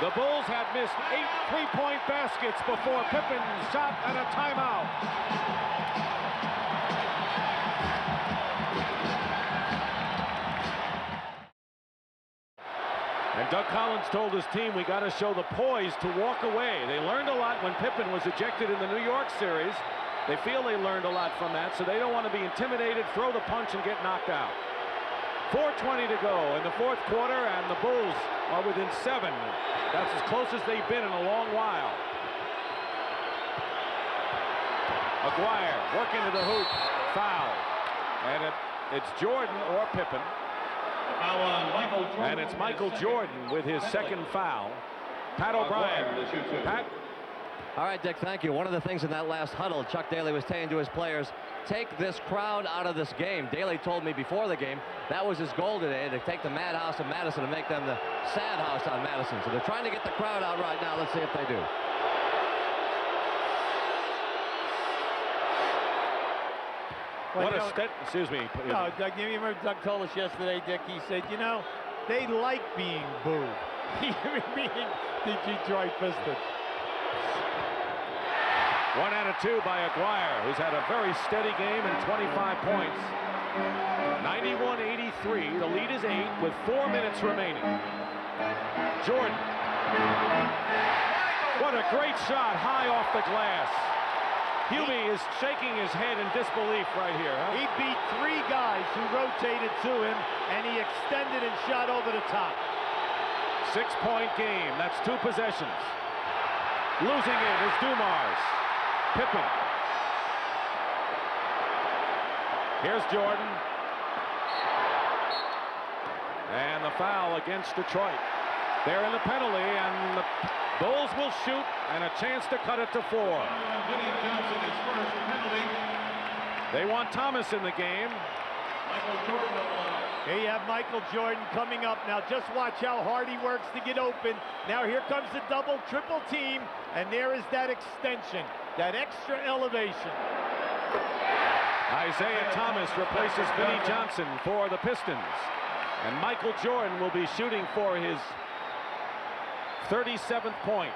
The Bulls had missed 8 3-point baskets before Pippen shot at a timeout. And Doug Collins told his team, we got to show the poise to walk away. They learned a lot when Pippen was ejected in the New York series. They feel they learned a lot from that, so they don't want to be intimidated, throw the punch, and get knocked out. 4:20 to go in the 4th quarter, and the Bulls are within 7. That's as close as they've been in a long while. Aguirre working to the hoop. Foul. And it's Jordan or Pippen. And it's Michael Jordan with his 2nd foul. Pat O'Brien. Pat? All right, Dick, thank you. One of the things in that last huddle, Chuck Daly was saying to his players, take this crowd out of this game. Daly told me before the game that was his goal today, to take the madhouse of Madison and make them the sad house on Madison. So they're trying to get the crowd out right now. Let's see if they do. Well, what a step. Excuse me. No, Doug, you remember Doug told us yesterday, Dick, he said, you know, they like being booed. Meaning the Detroit Pistons. 1 out of 2 by Aguirre, who's had a very steady game and 25 points. 91-83. The lead is 8 with 4 minutes remaining. Jordan. What a great shot high off the glass. Hubie is shaking his head in disbelief right here. Huh? He beat 3 guys who rotated to him, and he extended and shot over the top. 6-point game. That's 2 possessions. Losing it is Dumars. Pippen. Here's Jordan. And the foul against Detroit. They're in the penalty, and the Bulls will shoot, and a chance to cut it to 4. They want Thomas in the game. Here you have Michael Jordan coming up. Now just watch how hard he works to get open. Now here comes the double, triple team, and there is that extension, that extra elevation. Isaiah Thomas replaces Vinnie Johnson for the Pistons. And Michael Jordan will be shooting for his 37th point.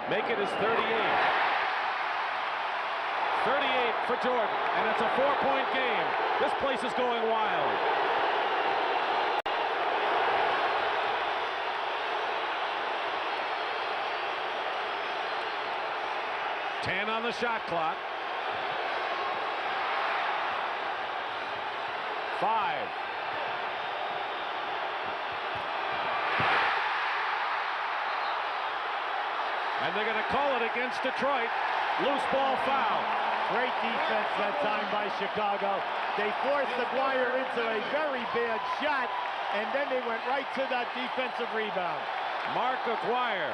Make it his 38. 38 for Jordan, and it's a 4-point game. This place is going wild. Ten on the shot clock. 5. And they're going to call it against Detroit. Loose ball foul. Great defense that time by Chicago. They forced Aguirre into a very bad shot, and then they went right to that defensive rebound. Mark Aguirre.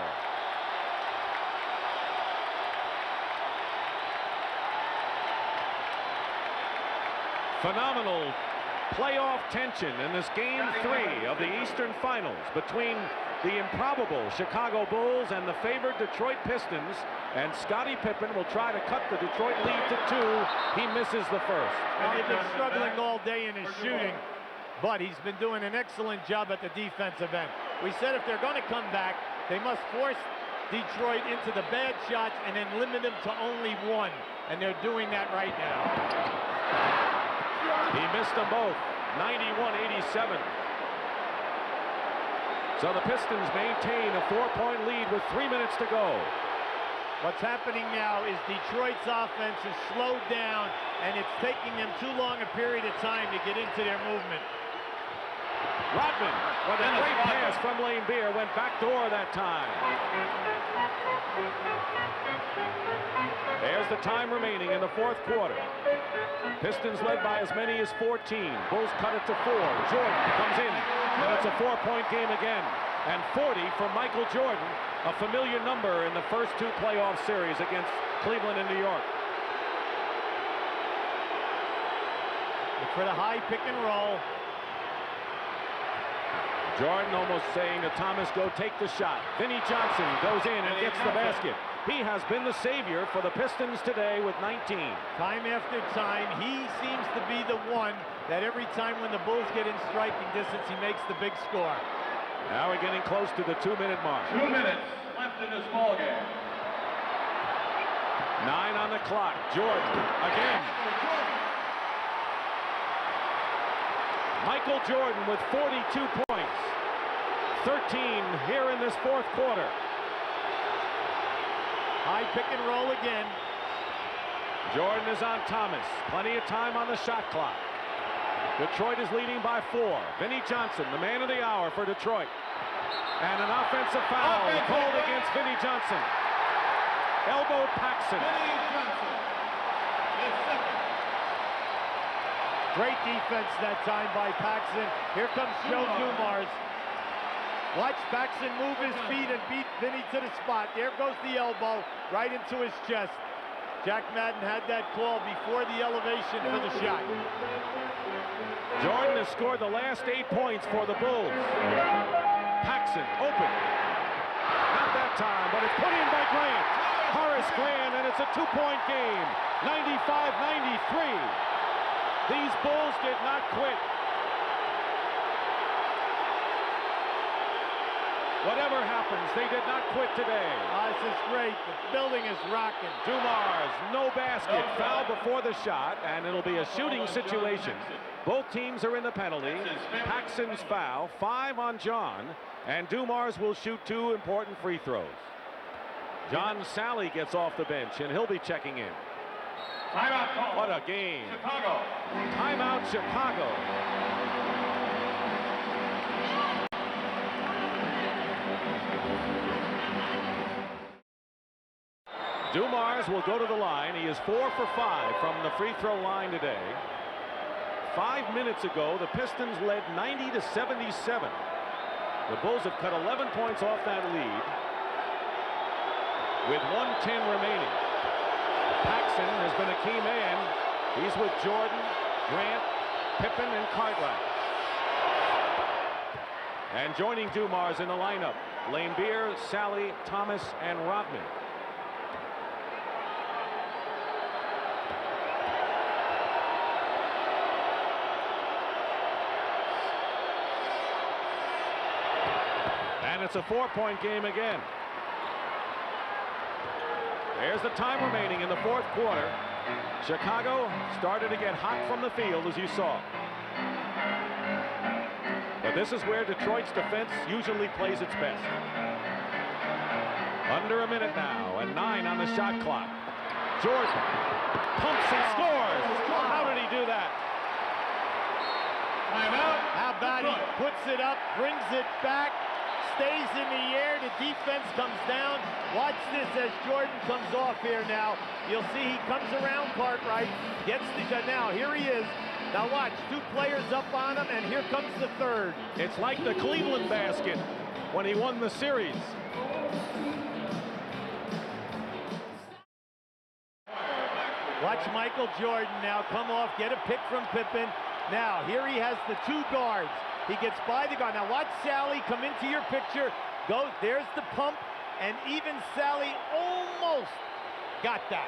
Phenomenal playoff tension in this game 3 of the Eastern Finals between the improbable Chicago Bulls and the favored Detroit Pistons, and Scottie Pippen will try to cut the Detroit lead to 2. He misses the first. Well, he's been struggling all day in his shooting, but he's been doing an excellent job at the defensive end. We said if they're going to come back, they must force Detroit into the bad shots and then limit them to only 1, and they're doing that right now. He missed them both. 91-87. So the Pistons maintain a 4-point lead with 3 minutes to go. What's happening now is Detroit's offense is slowed down, and it's taking them too long a period of time to get into their movement. Rodman with a great pass from Lane Beer, went backdoor that time. There's the time remaining in the 4th quarter. Pistons led by as many as 14. Bulls cut it to 4. Jordan comes in, and it's a 4-point game again. And 40 for Michael Jordan, a familiar number in the first 2 playoff series against Cleveland and New York. Look for the high pick and roll. Jordan almost saying to Thomas, go take the shot. Vinnie Johnson goes in and gets the basket. He has been the savior for the Pistons today with 19. Time after time, he seems to be the one that every time when the Bulls get in striking distance, he makes the big score. Now we're getting close to the 2-minute mark. 2 minutes left in this ball game. 9 on the clock. Jordan again. Michael Jordan with 42 points. 13 here in this 4th quarter. High pick and roll again. Jordan is on Thomas. Plenty of time on the shot clock. Detroit is leading by 4. Vinnie Johnson, the man of the hour for Detroit. And an offensive foul called against Vinnie Johnson. Elbow Paxson. Great defense that time by Paxson. Here comes Joe Dumars. Watch Paxson move his feet and beat Vinnie to the spot. There goes the elbow right into his chest. Jack Madden had that call before the elevation for the shot. Jordan has scored the last 8 points for the Bulls. Paxson open. Not that time, but it's put in by Grant. Horace Grant, and it's a 2-point game. 95-93. These Bulls did not quit. Whatever happens, they did not quit today. This is great. The building is rocking. Dumars, no basket. Foul before the shot, and it'll be a shooting situation. Both teams are in the penalty. Paxson's foul, 5 on John, and Dumars will shoot 2 important free throws. John Sally gets off the bench, and he'll be checking in. Timeout call. What a game. Chicago. Timeout, Chicago. Dumars will go to the line. He is 4 for 5 from the free throw line today. 5 minutes ago, the Pistons led 90-77. The Bulls have cut 11 points off that lead with 1:10 remaining. Paxson has been a key man. He's with Jordan, Grant, Pippen, and Cartwright. And joining Dumars in the lineup, Laimbeer, Sally, Thomas, and Rodman. And it's a 4-point game again. There's the time remaining in the 4th quarter. Chicago started to get hot from the field, as you saw. But this is where Detroit's defense usually plays its best. Under a minute now, and 9 on the shot clock. Jordan pumps and scores. How did he do that? Timeout. How about he puts it up, brings it back, stays in the air, the defense comes down. Watch this as Jordan comes off here now. You'll see he comes around Cartwright, gets the shot. Now, here he is. Now watch, 2 players up on him, and here comes the 3rd. It's like the Cleveland basket when he won the series. Watch Michael Jordan now come off, get a pick from Pippen. Now, here he has the 2 guards. He gets by the guard. Now watch Sally come into your picture. Go, there's the pump, and even Sally almost got that.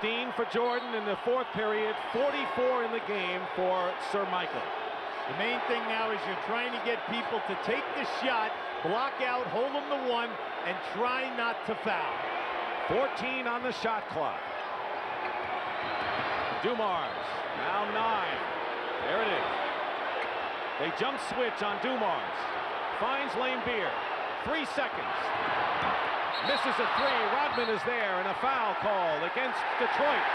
15 for Jordan in the 4th period, 44 in the game for Sir Michael. The main thing now is you're trying to get people to take the shot, block out, hold them to 1, and try not to foul. 14 on the shot clock. Dumars, now 9. There it is. They jump switch on Dumars. Finds Laimbeer. 3 seconds. Misses a 3. Rodman is there, and a foul call against Detroit.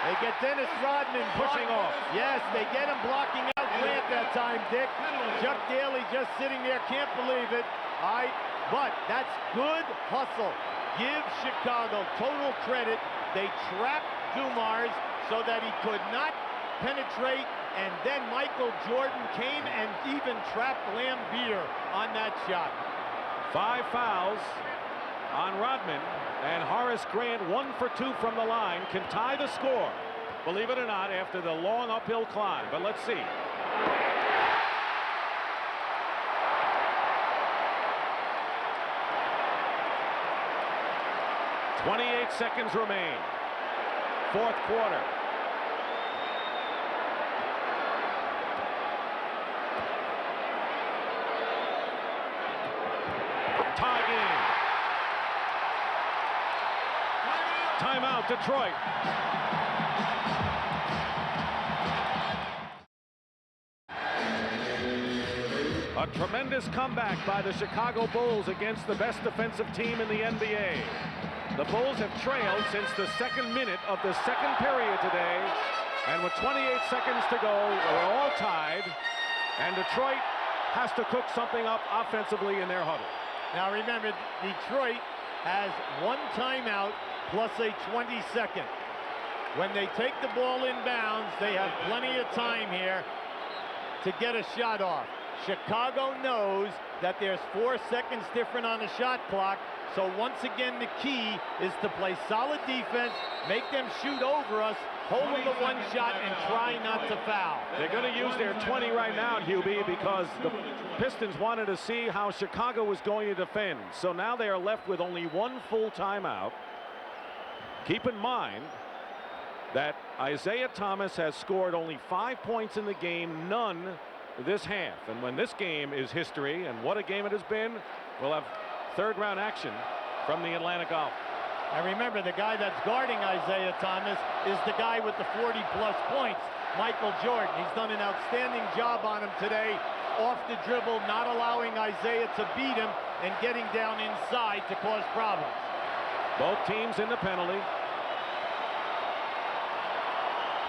They get Dennis Rodman Pushing off. Yes, they get him blocking out Grant that time, Dick. Chuck Daly just sitting there, can't believe it. All right, but that's good hustle. Give Chicago total credit. They trapped Dumars so that he could not penetrate, and then Michael Jordan came and even trapped Laimbeer on that shot. 5 fouls on Rodman, and Horace Grant 1 for 2 from the line can tie the score, believe it or not, after the long uphill climb. But let's see. .28 seconds remain. 4th quarter. Tie game. Timeout, Detroit. A tremendous comeback by the Chicago Bulls against the best defensive team in the NBA. The Bulls have trailed since the 2nd minute of the 2nd period today, and with 28 seconds to go, we're all tied, and Detroit has to cook something up offensively in their huddle. Now remember, Detroit has 1 timeout plus a 22nd. When they take the ball inbounds, they have plenty of time here to get a shot off. Chicago knows that there's 4 seconds different on the shot clock, so once again the key is to play solid defense, make them shoot over us, hold them to 1 shot, and try not to foul. They're going to use their 20 right now, Hubie, because the Pistons wanted to see how Chicago was going to defend. So now they are left with only 1 full timeout. Keep in mind that Isaiah Thomas has scored only 5 points in the game, none this half. And when this game is history, and what a game it has been, we'll have third-round action from the Atlanta Golf. And remember, the guy that's guarding Isaiah Thomas is the guy with the 40-plus points, Michael Jordan. He's done an outstanding job on him today, off the dribble, not allowing Isaiah to beat him and getting down inside to cause problems. Both teams in the penalty.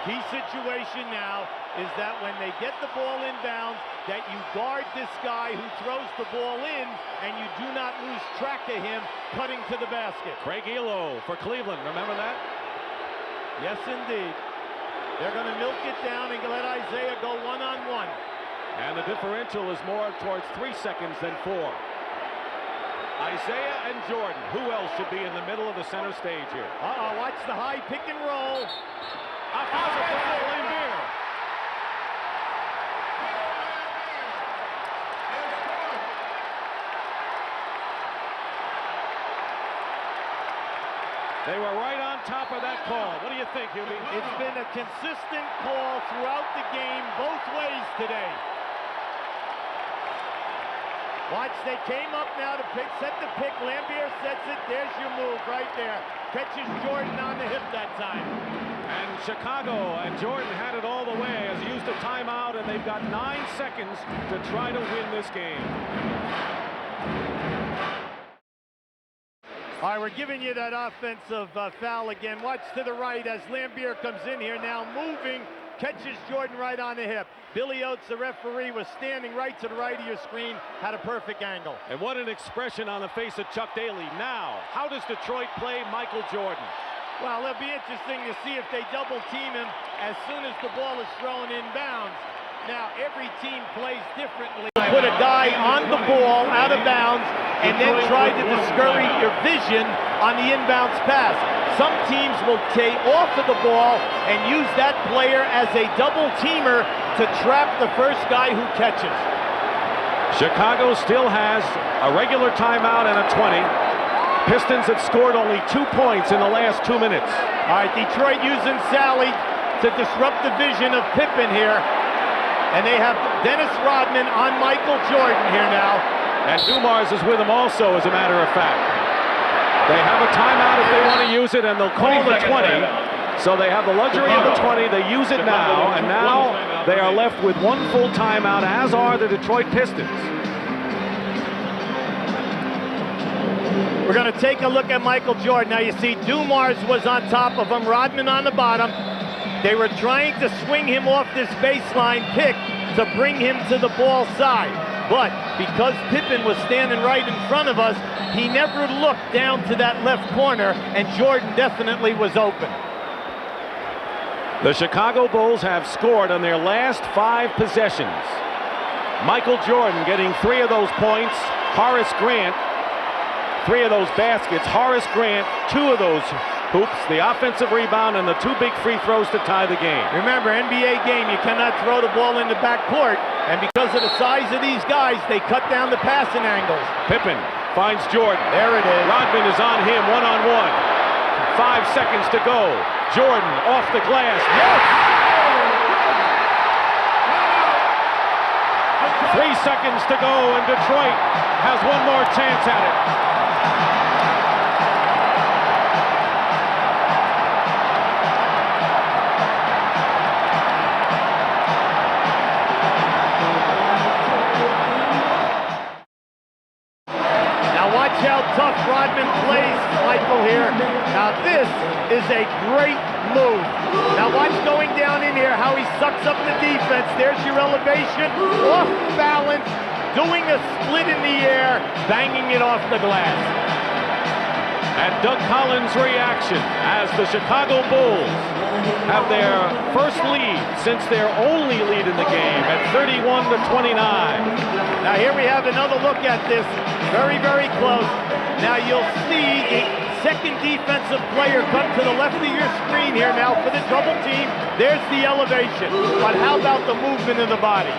Key situation now is that when they get the ball inbounds, that you guard this guy who throws the ball in, and you do not lose track of him cutting to the basket. Craig Elo for Cleveland, remember that? Yes, indeed. They're going to milk it down and let Isaiah go one-on-one. And the differential is more towards 3 seconds than 4. Isaiah and Jordan. Who else should be in the middle of the center stage here? Watch the high pick and roll. Offensive foul, Lambier. They were right on top of that call. What do you think, Hubie? It's been a consistent call throughout the game, both ways today. Watch, they came up now to set the pick. Lambier sets it. There's your move right there. Catches Jordan on the hip that time. And Chicago and Jordan had it all the way as he used a timeout, and they've got 9 seconds to try to win this game. All right, we're giving you that offensive foul again. Watch to the right as Lambier comes in here now, moving, catches Jordan right on the hip. Billy Oates, the referee, was standing right to the right of your screen, had a perfect angle. And what an expression on the face of Chuck Daly. Now, how does Detroit play Michael Jordan? Well, it'll be interesting to see if they double team him as soon as the ball is thrown inbounds. Now, every team plays differently. Put a guy on the ball out of bounds and then try to discourage your vision on the inbounds pass. Some teams will take off of the ball and use that player as a double teamer to trap the first guy who catches. Chicago still has a regular timeout and a 20. Pistons have scored only 2 points in the last 2 minutes. All right, Detroit using Sally to disrupt the vision of Pippen here. And they have Dennis Rodman on Michael Jordan here now. And Dumars is with him also, as a matter of fact. They have a timeout if they want to use it, and they'll call the 20. So they have the luxury of the 20. They use it now, and now they are left with 1 full timeout, as are the Detroit Pistons. We're going to take a look at Michael Jordan. Now you see Dumars was on top of him, Rodman on the bottom. They were trying to swing him off this baseline pick to bring him to the ball side. But because Pippen was standing right in front of us, he never looked down to that left corner, and Jordan definitely was open. The Chicago Bulls have scored on their last 5 possessions. Michael Jordan getting 3 of those points. Horace Grant, 3 of those baskets. Horace Grant, 2 of those hoops, the offensive rebound, and the 2 big free throws to tie the game. Remember, NBA game, you cannot throw the ball in the backcourt, and because of the size of these guys, they cut down the passing angles. Pippen finds Jordan. There it is. Rodman is on him, one-on-one. 5 seconds to go. Jordan off the glass. Yes! 3 seconds to go, and Detroit has one more chance at it. How tough Rodman plays Michael here. Now this is a great move. Now watch going down in here how he sucks up the defense. There's your elevation, off balance, doing a split in the air, banging it off the glass. And Doug Collins' reaction as the Chicago Bulls have their first lead since their only lead in the game at 31-29. Now here we have another look at this. Very, very close. Now you'll see a second defensive player come to the left of your screen here now for the double team. There's the elevation. But how about the movement of the body?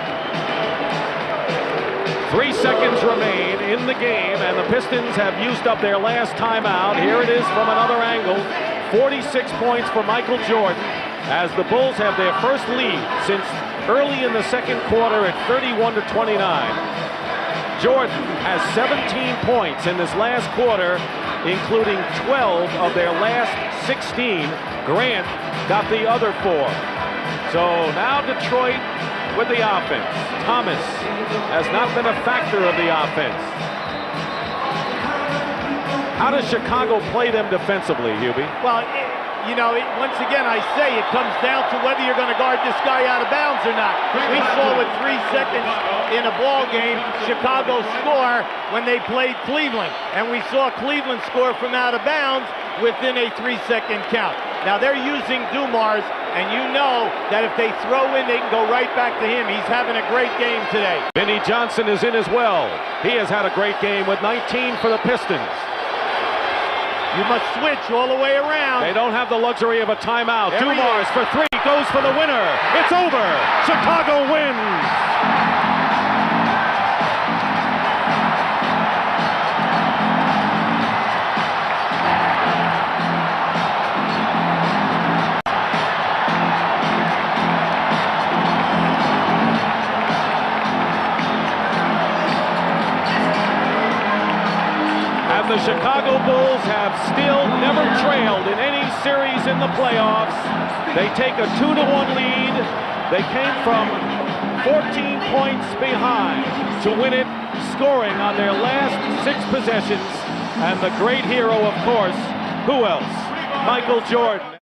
3 seconds remain in the game, and the Pistons have used up their last timeout. Here it is from another angle. 46 points for Michael Jordan as the Bulls have their first lead since early in the second quarter at 31-29. Jordan has 17 points in this last quarter, including 12 of their last 16. Grant got the other 4. So now Detroit with the offense. Thomas has not been a factor of the offense. How does Chicago play them defensively, Hubie? Well, once again, I say it comes down to whether you're going to guard this guy out of bounds or not. We saw with 3 seconds in a ball game, Chicago score when they played Cleveland. And we saw Cleveland score from out of bounds within a 3-second count. Now they're using Dumars, and you know that if they throw in, they can go right back to him. He's having a great game today. Vinnie Johnson is in as well. He has had a great game with 19 for the Pistons. You must switch all the way around. They don't have the luxury of a timeout. Dumars for 3, goes for the winner. It's over. Chicago wins. The Chicago Bulls have still never trailed in any series in the playoffs. They take a 2-1 lead. They came from 14 points behind to win it, scoring on their last 6 possessions. And the great hero, of course, who else? Michael Jordan.